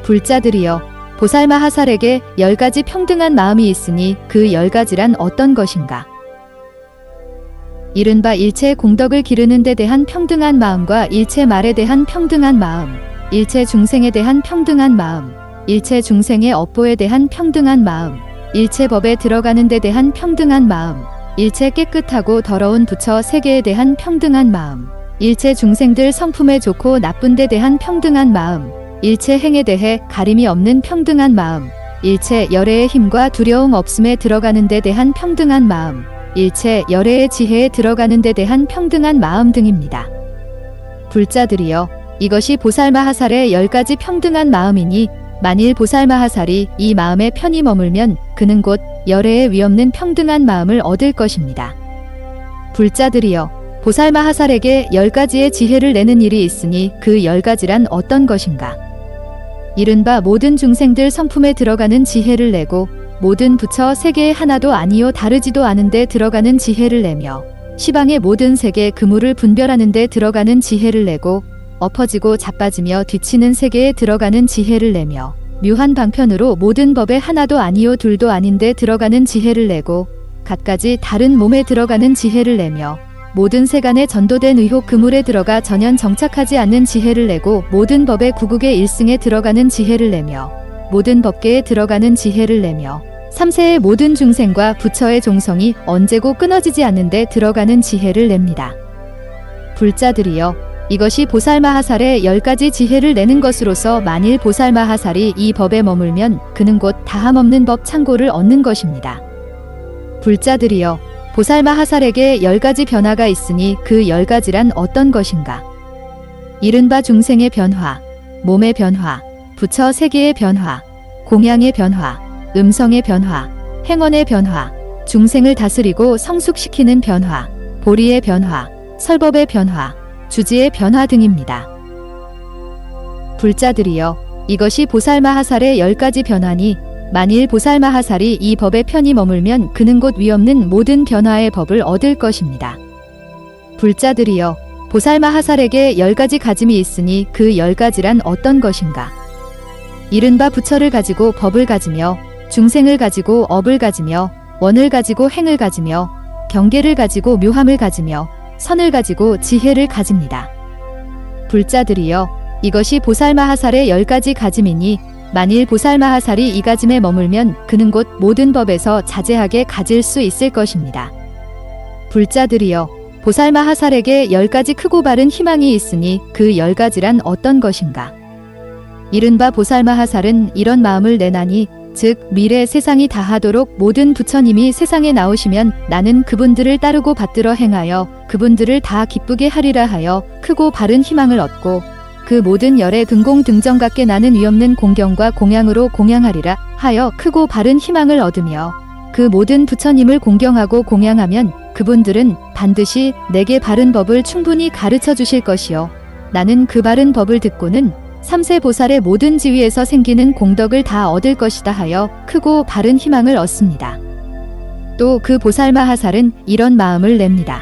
불자들이여, 보살마하살에게 10가지 평등한 마음이 있으니 그 10가지란 어떤 것인가? 이른바 일체 공덕을 기르는 데 대한 평등한 마음과 일체 말에 대한 평등한 마음, 일체 중생에 대한 평등한 마음, 일체 중생의 업보에 대한 평등한 마음, 일체 법에 들어가는 데 대한 평등한 마음, 일체 깨끗하고 더러운 부처 세계에 대한 평등한 마음, 일체 중생들 성품에 좋고 나쁜 데 대한 평등한 마음, 일체 행에 대해 가림이 없는 평등한 마음, 일체 열애의 힘과 두려움 없음에 들어가는 데 대한 평등한 마음, 일체 열애의 지혜에 들어가는 데 대한 평등한 마음 등입니다. 불자들이여, 이것이 보살마하살의 10가지 평등한 마음이니 만일 보살마하살이 이 마음에 편히 머물면 그는 곧 열애의 위없는 평등한 마음을 얻을 것입니다. 불자들이여, 보살마하살에게 10가지의 지혜를 내는 일이 있으니 그 10가지란 어떤 것인가? 이른바 모든 중생들 성품에 들어가는 지혜를 내고 모든 부처 세계의 하나도 아니요 다르지도 않은데 들어가는 지혜를 내며 시방의 모든 세계 그물을 분별하는 데 들어가는 지혜를 내고 엎어지고 자빠지며 뒤치는 세계에 들어가는 지혜를 내며 묘한 방편으로 모든 법에 하나도 아니요 둘도 아닌데 들어가는 지혜를 내고 갖가지 다른 몸에 들어가는 지혜를 내며 모든 세간에 전도된 의혹 그물에 들어가 전혀 정착하지 않는 지혜를 내고 모든 법의 구국의 일승에 들어가는 지혜를 내며 모든 법계에 들어가는 지혜를 내며 3세의 모든 중생과 부처의 종성이 언제고 끊어지지 않는데 들어가는 지혜를 냅니다. 불자들이여, 이것이 보살마하살의 10가지 지혜를 내는 것으로서 만일 보살마하살이 이 법에 머물면 그는 곧 다함없는 법 창고를 얻는 것입니다. 불자들이여, 보살마하살에게 10가지 변화가 있으니 그 10가지란 어떤 것인가? 이른바 중생의 변화, 몸의 변화, 부처 세계의 변화, 공양의 변화, 음성의 변화, 행원의 변화, 중생을 다스리고 성숙시키는 변화, 보리의 변화, 설법의 변화, 주지의 변화 등입니다. 불자들이여, 이것이 보살마하살의 10가지 변화니 만일 보살마하살이 이 법에 편히 머물면 그는 곧 위없는 모든 변화의 법을 얻을 것입니다. 불자들이여, 보살마하살에게 10가지 가짐이 있으니 그 10가지란 어떤 것인가? 이른바 부처를 가지고 법을 가지며 중생을 가지고 업을 가지며 원을 가지고 행을 가지며 경계를 가지고 묘함을 가지며 선을 가지고 지혜를 가집니다. 불자들이여, 이것이 보살마하살의 10가지 가짐이니 만일 보살마하살이 이 가짐에 머물면 그는 곧 모든 법에서 자제하게 가질 수 있을 것입니다. 불자들이여, 보살마하살에게 10가지 크고 바른 희망이 있으니 그 10가지란 어떤 것인가? 이른바 보살마하살은 이런 마음을 내나니 즉 미래 세상이 다하도록 모든 부처님이 세상에 나오시면 나는 그분들을 따르고 받들어 행하여 그분들을 다 기쁘게 하리라 하여 크고 바른 희망을 얻고 그 모든 열의 근공 등정 같게 나는 위없는 공경과 공양으로 공양하리라 하여 크고 바른 희망을 얻으며 그 모든 부처님을 공경하고 공양하면 그분들은 반드시 내게 바른 법을 충분히 가르쳐 주실 것이요 나는 그 바른 법을 듣고는 3세 보살의 모든 지위에서 생기는 공덕을 다 얻을 것이다 하여 크고 바른 희망을 얻습니다. 또 그 보살마하살은 이런 마음을 냅니다.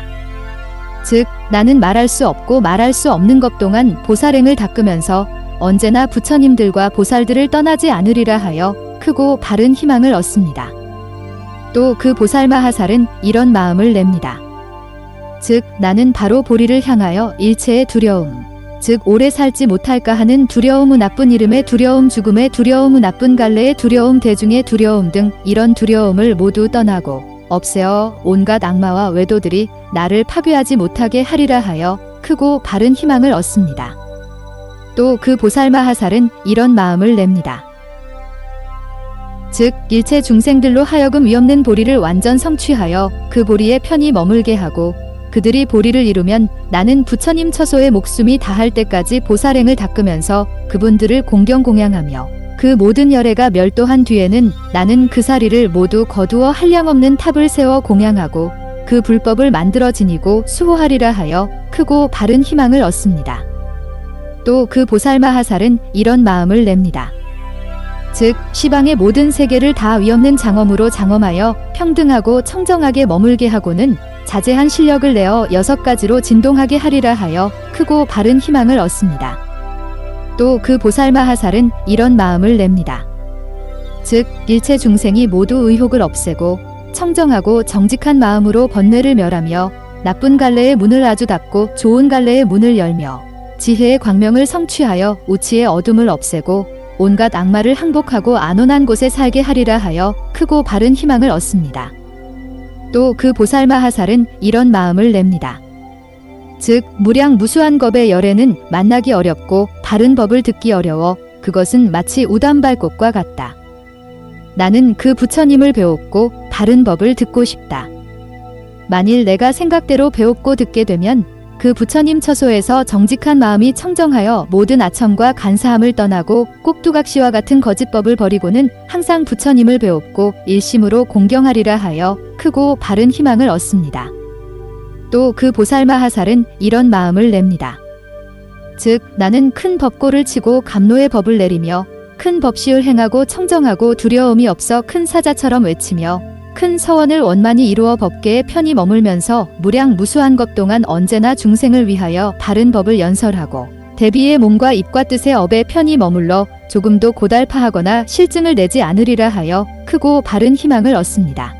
즉 나는 말할 수 없고 말할 수 없는 것 동안 보살행을 닦으면서 언제나 부처님들과 보살들을 떠나지 않으리라 하여 크고 바른 희망을 얻습니다. 또 그 보살마하살은 이런 마음을 냅니다. 즉 나는 바로 보리를 향하여 일체의 두려움 즉 오래 살지 못할까 하는 두려움, 나쁜 이름의 두려움, 죽음의 두려움, 나쁜 갈래의 두려움, 대중의 두려움 등 이런 두려움을 모두 떠나고 없애어 온갖 악마와 외도들이 나를 파괴하지 못하게 하리라 하여 크고 바른 희망을 얻습니다. 또 그 보살마하살은 이런 마음을 냅니다. 즉 일체 중생들로 하여금 위없는 보리를 완전 성취하여 그 보리에 편히 머물게 하고 그들이 보리를 이루면 나는 부처님 처소에 목숨이 다할 때까지 보살행을 닦으면서 그분들을 공경 공양하며 그 모든 열애가 멸도한 뒤에는 나는 그 사리를 모두 거두어 한량없는 탑을 세워 공양하고 그 불법을 만들어 지니고 수호하리라 하여 크고 바른 희망을 얻습니다. 또 그 보살마하살은 이런 마음을 냅니다. 즉 시방의 모든 세계를 다 위없는 장엄으로 장엄하여 평등하고 청정하게 머물게 하고는 자제한 실력을 내어 6가지로 진동하게 하리라 하여 크고 바른 희망을 얻습니다. 또 그 보살마하살은 이런 마음을 냅니다. 즉 일체 중생이 모두 의혹을 없애고 청정하고 정직한 마음으로 번뇌를 멸하며 나쁜 갈래의 문을 아주 닫고 좋은 갈래의 문을 열며 지혜의 광명을 성취하여 우치의 어둠을 없애고 온갖 악마를 항복하고 안온한 곳에 살게 하리라 하여 크고 바른 희망을 얻습니다. 또 그 보살마하살은 이런 마음을 냅니다. 즉 무량 무수한 겁의 열애는 만나기 어렵고 바른 법을 듣기 어려워 그것은 마치 우담발꽃과 같다. 나는 그 부처님을 배웠고 바른 법을 듣고 싶다. 만일 내가 생각대로 배웠고 듣게 되면 그 부처님 처소에서 정직한 마음이 청정하여 모든 아첨과 간사함을 떠나고 꼭두각시와 같은 거짓법을 버리고는 항상 부처님을 배웠고 일심으로 공경하리라 하여 크고 바른 희망을 얻습니다. 또 그 보살마하살은 이런 마음을 냅니다. 즉 나는 큰 법고를 치고 감노의 법을 내리며 큰 법시을 행하고 청정하고 두려움이 없어 큰 사자처럼 외치며 큰 서원을 원만히 이루어 법계에 편히 머물면서 무량 무수한 것 동안 언제나 중생을 위하여 바른 법을 연설하고 대비의 몸과 입과 뜻의 업에 편히 머물러 조금도 고달파하거나 실증을 내지 않으리라 하여 크고 바른 희망을 얻습니다.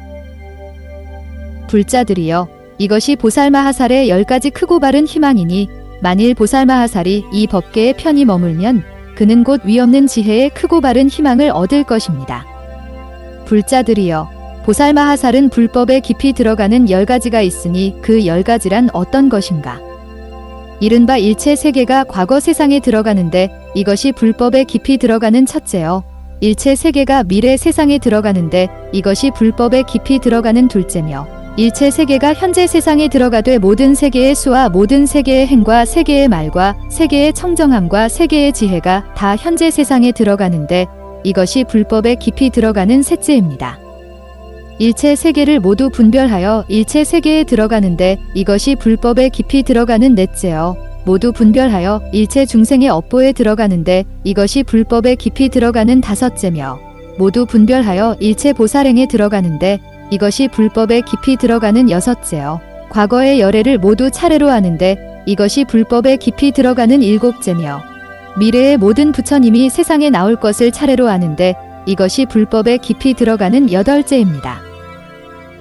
불자들이여 이것이 보살마하살의 10가지 크고 바른 희망이니 만일 보살마하살이 이 법계에 편히 머물면 그는 곧 위없는 지혜의 크고 바른 희망을 얻을 것입니다. 불자들이여, 보살마하살은 불법에 깊이 들어가는 10가지가 있으니 그 10가지란 어떤 것인가? 이른바 일체 세계가 과거 세상에 들어가는데 이것이 불법에 깊이 들어가는 첫째요. 일체 세계가 미래 세상에 들어가는데 이것이 불법에 깊이 들어가는 둘째며, 일체 세계가 현재 세상에 들어가되 모든 세계의 수와 모든 세계의 행과 세계의 말과 세계의 청정함과 세계의 지혜가 다 현재 세상에 들어가는데 이것이 불법에 깊이 들어가는 셋째입니다. 일체 세계를 모두 분별하여 일체 세계에 들어가는데 이것이 불법에 깊이 들어가는 넷째요. 모두 분별하여 일체 중생의 업보에 들어가는데 이것이 불법에 깊이 들어가는 다섯째며, 모두 분별하여 일체 보살행에 들어가는데 이것이 불법에 깊이 들어가는 여섯째요. 과거의 열애를 모두 차례로 하는데 이것이 불법에 깊이 들어가는 일곱째며, 미래의 모든 부처님이 세상에 나올 것을 차례로 하는데 이것이 불법에 깊이 들어가는 여덟째입니다.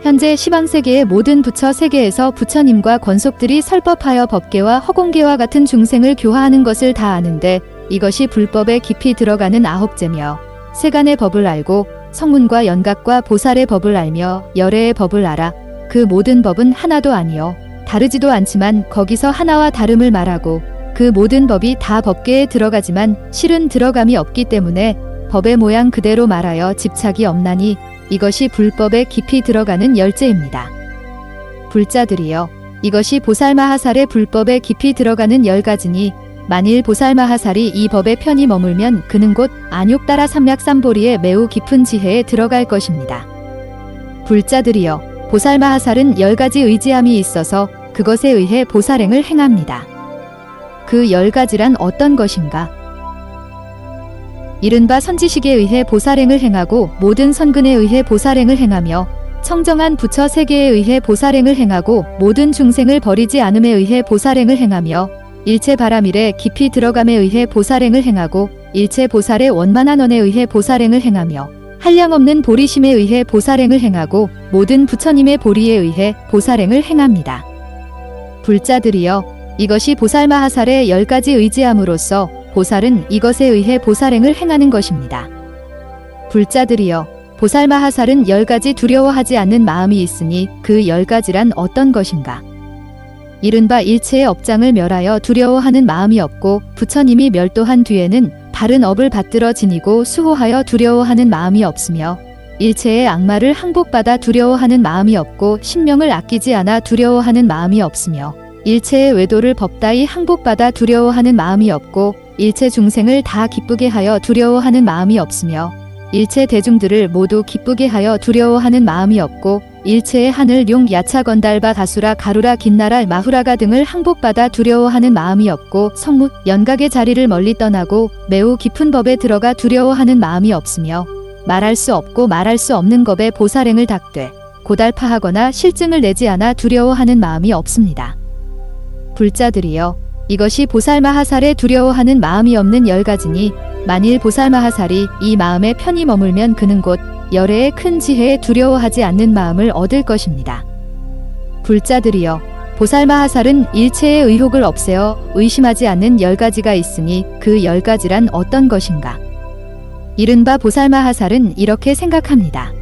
현재 시방세계의 모든 부처 세계에서 부처님과 권속들이 설법하여 법계와 허공계와 같은 중생을 교화하는 것을 다 아는데 이것이 불법에 깊이 들어가는 아홉째며, 세간의 법을 알고 성문과 연각과 보살의 법을 알며 열애의 법을 알아. 그 모든 법은 하나도 아니요 다르지도 않지만 거기서 하나와 다름을 말하고 그 모든 법이 다 법계에 들어가지만 실은 들어감이 없기 때문에 법의 모양 그대로 말하여 집착이 없나니 이것이 불법에 깊이 들어가는 열째입니다. 불자들이여, 이것이 보살마하살의 불법에 깊이 들어가는 10가지니 만일 보살마하살이 이 법에 편히 머물면 그는 곧 안욕따라 삼략삼보리의 매우 깊은 지혜에 들어갈 것입니다. 불자들이여, 보살마하살은 10가지 의지함이 있어서 그것에 의해 보살행을 행합니다. 그 10가지란 어떤 것인가? 이른바 선지식에 의해 보살행을 행하고 모든 선근에 의해 보살행을 행하며 청정한 부처 세계에 의해 보살행을 행하고 모든 중생을 버리지 않음에 의해 보살행을 행하며 일체 바라밀에 깊이 들어감에 의해 보살행을 행하고 일체 보살의 원만한 언에 의해 보살행을 행하며 한량없는 보리심에 의해 보살행을 행하고 모든 부처님의 보리에 의해 보살행을 행합니다. 불자들이여, 이것이 보살마하살의 10가지 의지함으로써 보살은 이것에 의해 보살행을 행하는 것입니다. 불자들이여, 보살마하살은 10가지 두려워하지 않는 마음이 있으니 그 10가지란 어떤 것인가? 이른바 일체의 업장을 멸하여 두려워하는 마음이 없고 부처님이 멸도한 뒤에는 바른 업을 받들어 지니고 수호하여 두려워하는 마음이 없으며 일체의 악마를 항복받아 두려워하는 마음이 없고 신명을 아끼지 않아 두려워하는 마음이 없으며 일체의 외도를 법다이 항복받아 두려워하는 마음이 없고 일체 중생을 다 기쁘게 하여 두려워하는 마음이 없으며 일체 대중들을 모두 기쁘게 하여 두려워하는 마음이 없고 일체의 하늘 용 야차 건달바 가수라 가루라 긴나라 마후라가 등을 항복받아 두려워하는 마음이 없고 성무 연각의 자리를 멀리 떠나고 매우 깊은 법에 들어가 두려워하는 마음이 없으며 말할 수 없고 말할 수 없는 법에 보살행을 닦되 고달파하거나 실증을 내지 않아 두려워하는 마음이 없습니다. 불자들이여, 이것이 보살마하살에 두려워하는 마음이 없는 10가지니 만일 보살마하살이 이 마음에 편히 머물면 그는 곧 열애의 큰 지혜에 두려워하지 않는 마음을 얻을 것입니다. 불자들이여, 보살마하살은 일체의 의혹을 없애어 의심하지 않는 10가지가 있으니 그 10가지란 어떤 것인가? 이른바 보살마하살은 이렇게 생각합니다.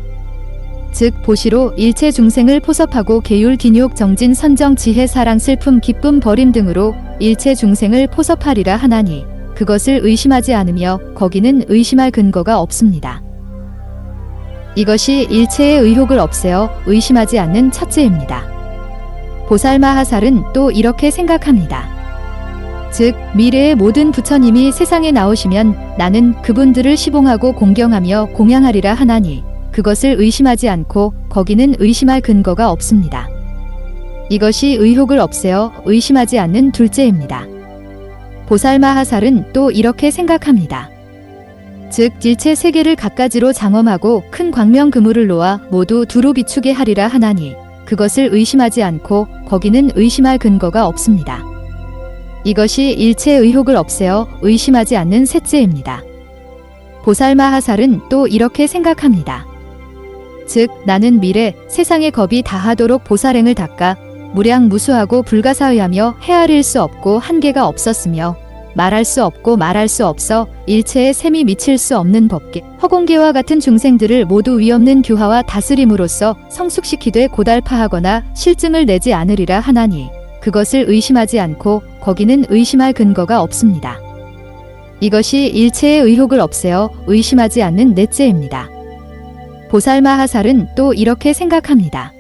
즉 보시로 일체 중생을 포섭하고 계율 기욕 정진 선정 지혜 사랑 슬픔 기쁨 버림 등으로 일체 중생을 포섭하리라 하나니 그것을 의심하지 않으며 거기는 의심할 근거가 없습니다. 이것이 일체의 의혹을 없애어 의심하지 않는 첫째입니다. 보살마하살은 또 이렇게 생각합니다. 즉 미래의 모든 부처님이 세상에 나오시면 나는 그분들을 시봉하고 공경하며 공양하리라 하나니 그것을 의심하지 않고 거기는 의심할 근거가 없습니다. 이것이 의혹을 없애어 의심하지 않는 둘째입니다. 보살마하살은 또 이렇게 생각합니다. 즉 일체 세계를 갖가지로 장엄하고 큰 광명 그물을 놓아 모두 두루 비추게 하리라 하나니 그것을 의심하지 않고 거기는 의심할 근거가 없습니다. 이것이 일체 의혹을 없애어 의심하지 않는 셋째입니다. 보살마하살은 또 이렇게 생각합니다. 즉 나는 미래 세상의 겁이 다하도록 보살행을 닦아 무량무수하고 불가사의하며 헤아릴 수 없고 한계가 없었으며 말할 수 없고 말할 수 없어 일체의 셈이 미칠 수 없는 법계 허공계와 같은 중생들을 모두 위없는 교화와 다스림으로써 성숙시키되 고달파하거나 실증을 내지 않으리라 하나니 그것을 의심하지 않고 거기는 의심할 근거가 없습니다. 이것이 일체의 의혹을 없애어 의심하지 않는 넷째입니다. 보살마하살은 또 이렇게 생각합니다.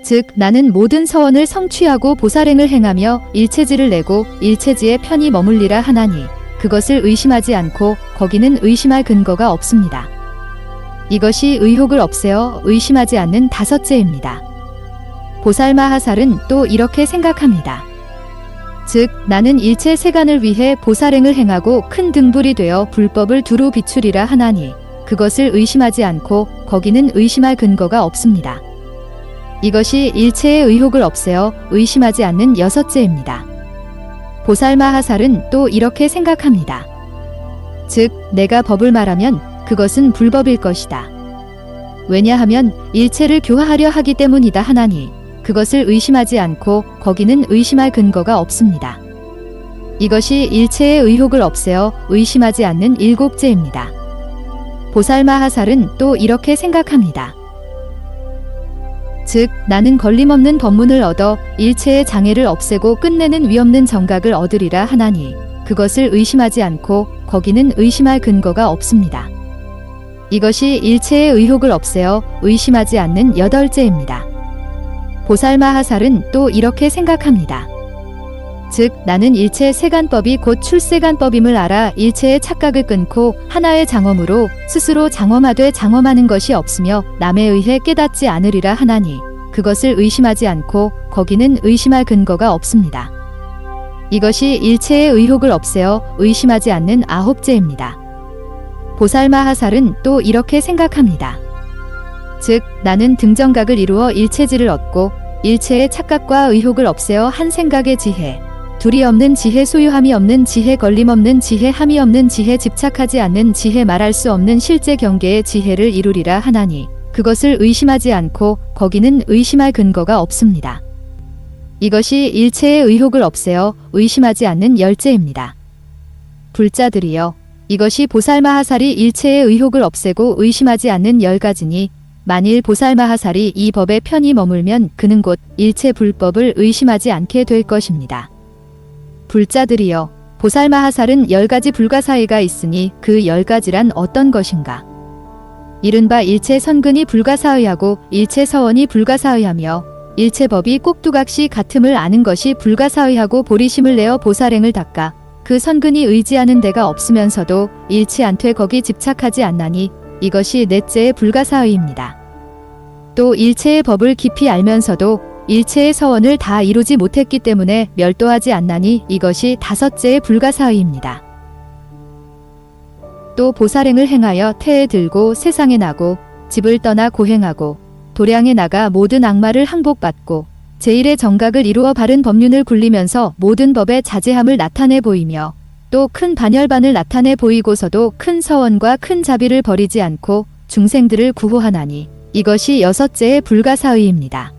즉 나는 모든 서원을 성취하고 보살행을 행하며 일체지를 내고 일체지에 편히 머물리라 하나니 그것을 의심하지 않고 거기는 의심할 근거가 없습니다. 이것이 의혹을 없애어 의심하지 않는 다섯째입니다. 보살마하살은 또 이렇게 생각합니다. 즉 나는 일체 세간을 위해 보살행을 행하고 큰 등불이 되어 불법을 두루 비추리라 하나니 그것을 의심하지 않고 거기는 의심할 근거가 없습니다. 이것이 일체의 의혹을 없애어 의심하지 않는 여섯째입니다. 보살마하살은 또 이렇게 생각합니다. 즉 내가 법을 말하면 그것은 불법일 것이다. 왜냐하면 일체를 교화하려 하기 때문이다 하나니 그것을 의심하지 않고 거기는 의심할 근거가 없습니다. 이것이 일체의 의혹을 없애어 의심하지 않는 일곱째입니다. 보살마하살은 또 이렇게 생각합니다. 즉 나는 걸림없는 법문을 얻어 일체의 장애를 없애고 끝내는 위없는 정각을 얻으리라 하나니 그것을 의심하지 않고 거기는 의심할 근거가 없습니다. 이것이 일체의 의혹을 없애어 의심하지 않는 여덟째입니다. 보살마하살은 또 이렇게 생각합니다. 즉 나는 일체 세간법이 곧 출세간법임을 알아 일체의 착각을 끊고 하나의 장엄으로 스스로 장엄하되 장엄하는 것이 없으며 남에 의해 깨닫지 않으리라 하나니 그것을 의심하지 않고 거기는 의심할 근거가 없습니다. 이것이 일체의 의혹을 없애어 의심하지 않는 아홉째입니다. 보살마하살은 또 이렇게 생각합니다. 즉 나는 등정각을 이루어 일체지를 얻고 일체의 착각과 의혹을 없애어 한 생각의 지혜 둘이 없는 지혜 소유함이 없는 지혜 걸림없는 지혜 함이 없는 지혜 집착하지 않는 지혜 말할 수 없는 실제 경계의 지혜를 이루리라 하나니 그것을 의심하지 않고 거기는 의심할 근거가 없습니다. 이것이 일체의 의혹을 없애어 의심하지 않는 열째입니다. 불자들이여 이것이 보살마하살이 일체의 의혹을 없애고 의심하지 않는 열가지니 만일 보살마하살이 이 법에 편히 머물면 그는 곧 일체 불법을 의심하지 않게 될 것입니다. 불자들이여 보살마하살은 10가지 불가사의가 있으니 그 10가지란 어떤 것인가? 이른바 일체 선근이 불가사의하고 일체 서원이 불가사의하며 일체 법이 꼭두각시 같음을 아는 것이 불가사의하고 보리심을 내어 보살행을 닦아 그 선근이 의지하는 데가 없으면서도 일치 않되 거기 집착하지 않나니 이것이 넷째의 불가사의입니다. 또 일체의 법을 깊이 알면서도 일체의 서원을 다 이루지 못했기 때문에 멸도하지 않나니 이것이 다섯째의 불가사의입니다. 또 보살행을 행하여 태에 들고 세상에 나고 집을 떠나 고행하고 도량에 나가 모든 악마를 항복받고 제1의 정각을 이루어 바른 법륜을 굴리면서 모든 법의 자제함을 나타내 보이며 또 큰 반열반을 나타내 보이고서도 큰 서원과 큰 자비를 버리지 않고 중생들을 구호하나니 이것이 여섯째의 불가사의입니다.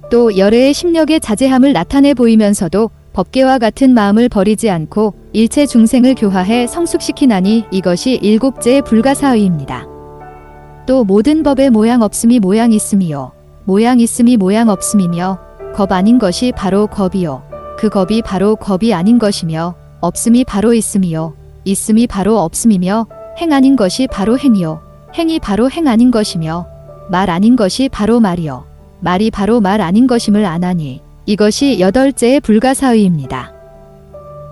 또 열애의 심력의 자제함을 나타내 보이면서도 법계와 같은 마음을 버리지 않고 일체 중생을 교화해 성숙시키나니 이것이 일곱째의 불가사의입니다. 또 모든 법의 모양 없음이 모양 있음이요 모양 있음이 모양 없음이며 겁 아닌 것이 바로 겁이요 그 겁이 바로 겁이 아닌 것이며 없음이 바로 있음이요 있음이 바로 없음이며 행 아닌 것이 바로 행이요 행이 바로 행 아닌 것이며 말 아닌 것이 바로 말이요 말이 바로 말 아닌 것임을 아나니 이것이 여덟째의 불가사의입니다.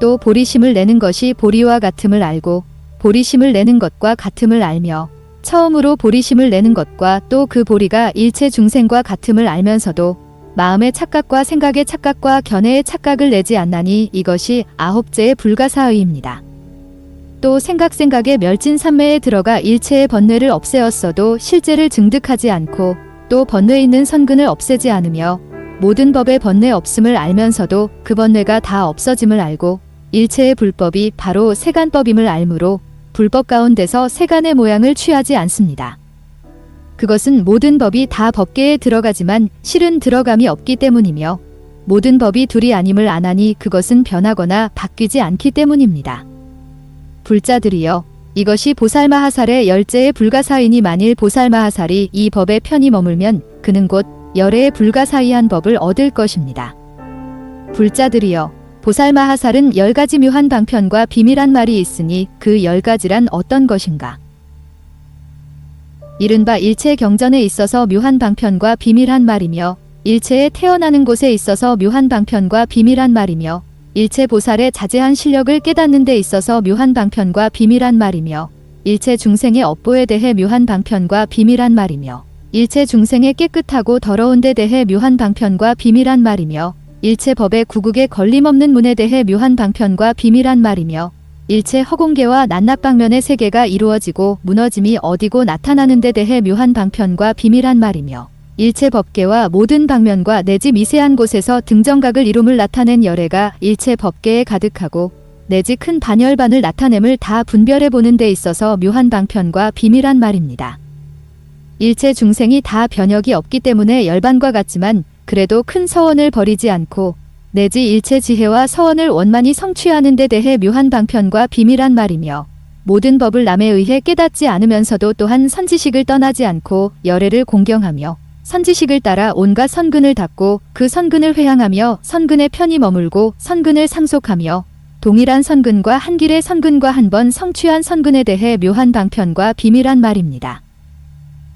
또 보리심을 내는 것이 보리와 같음을 알고 보리심을 내는 것과 같음을 알며 처음으로 보리심을 내는 것과 또 그 보리가 일체 중생과 같음을 알면서도 마음의 착각과 생각의 착각과 견해의 착각을 내지 않나니 이것이 아홉째의 불가사의입니다. 또 생각의 멸진산매에 들어가 일체의 번뇌를 없애었어도 실제를 증득하지 않고 또 번뇌에 있는 선근을 없애지 않으며 모든 법의 번뇌 없음을 알면서도 그 번뇌가 다 없어짐을 알고 일체의 불법이 바로 세간법임을 알므로 불법 가운데서 세간의 모양을 취하지 않습니다. 그것은 모든 법이 다 법계에 들어가지만 실은 들어감이 없기 때문이며 모든 법이 둘이 아님을 안하니 그것은 변하거나 바뀌지 않기 때문입니다. 불자들이여, 이것이 보살마하살의 열제의 불가사이니 만일 보살마하살이 이 법에 편히 머물면 그는 곧 열애의 불가사이한 법을 얻을 것입니다. 불자들이여, 보살마하살은 10가지 묘한 방편과 비밀한 말이 있으니 그 10가지란 어떤 것인가? 이른바 일체 경전에 있어서 묘한 방편과 비밀한 말이며 일체에 태어나는 곳에 있어서 묘한 방편과 비밀한 말이며 일체 보살의 자제한 실력을 깨닫는 데 있어서 묘한 방편과 비밀한 말이며 일체 중생의 업보에 대해 묘한 방편과 비밀한 말이며 일체 중생의 깨끗하고 더러운 데 대해 묘한 방편과 비밀한 말이며 일체 법의 구국에 걸림없는 문에 대해 묘한 방편과 비밀한 말이며 일체 허공계와 낱낱방면의 세계가 이루어지고 무너짐이 어디고 나타나는 데 대해 묘한 방편과 비밀한 말이며 일체 법계와 모든 방면과 내지 미세한 곳에서 등정각을 이룸을 나타낸 열애가 일체 법계에 가득하고 내지 큰 반열반을 나타냄을 다 분별해 보는 데 있어서 묘한 방편과 비밀한 말입니다. 일체 중생이 다 변혁이 없기 때문에 열반과 같지만 그래도 큰 서원을 버리지 않고 내지 일체 지혜와 서원을 원만히 성취하는 데 대해 묘한 방편과 비밀한 말이며 모든 법을 남에 의해 깨닫지 않으면서도 또한 선지식을 떠나지 않고 열애를 공경하며 선지식을 따라 온갖 선근을 닦고 그 선근을 회항하며 선근에 편히 머물고 선근을 상속하며 동일한 선근과 한 길의 선근과 한 번 성취한 선근에 대해 묘한 방편과 비밀한 말입니다.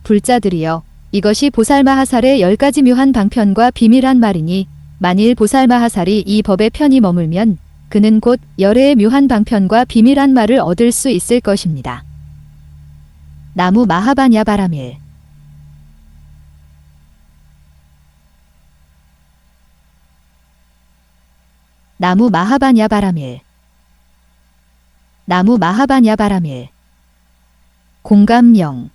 불자들이여, 이것이 보살마하살의 10가지 묘한 방편과 비밀한 말이니 만일 보살마하살이 이 법에 편히 머물면 그는 곧 열애의 묘한 방편과 비밀한 말을 얻을 수 있을 것입니다. 나무 마하바냐 바라밀. 나무 마하바냐 바라밀. 나무 마하바냐 바라밀. 공감령.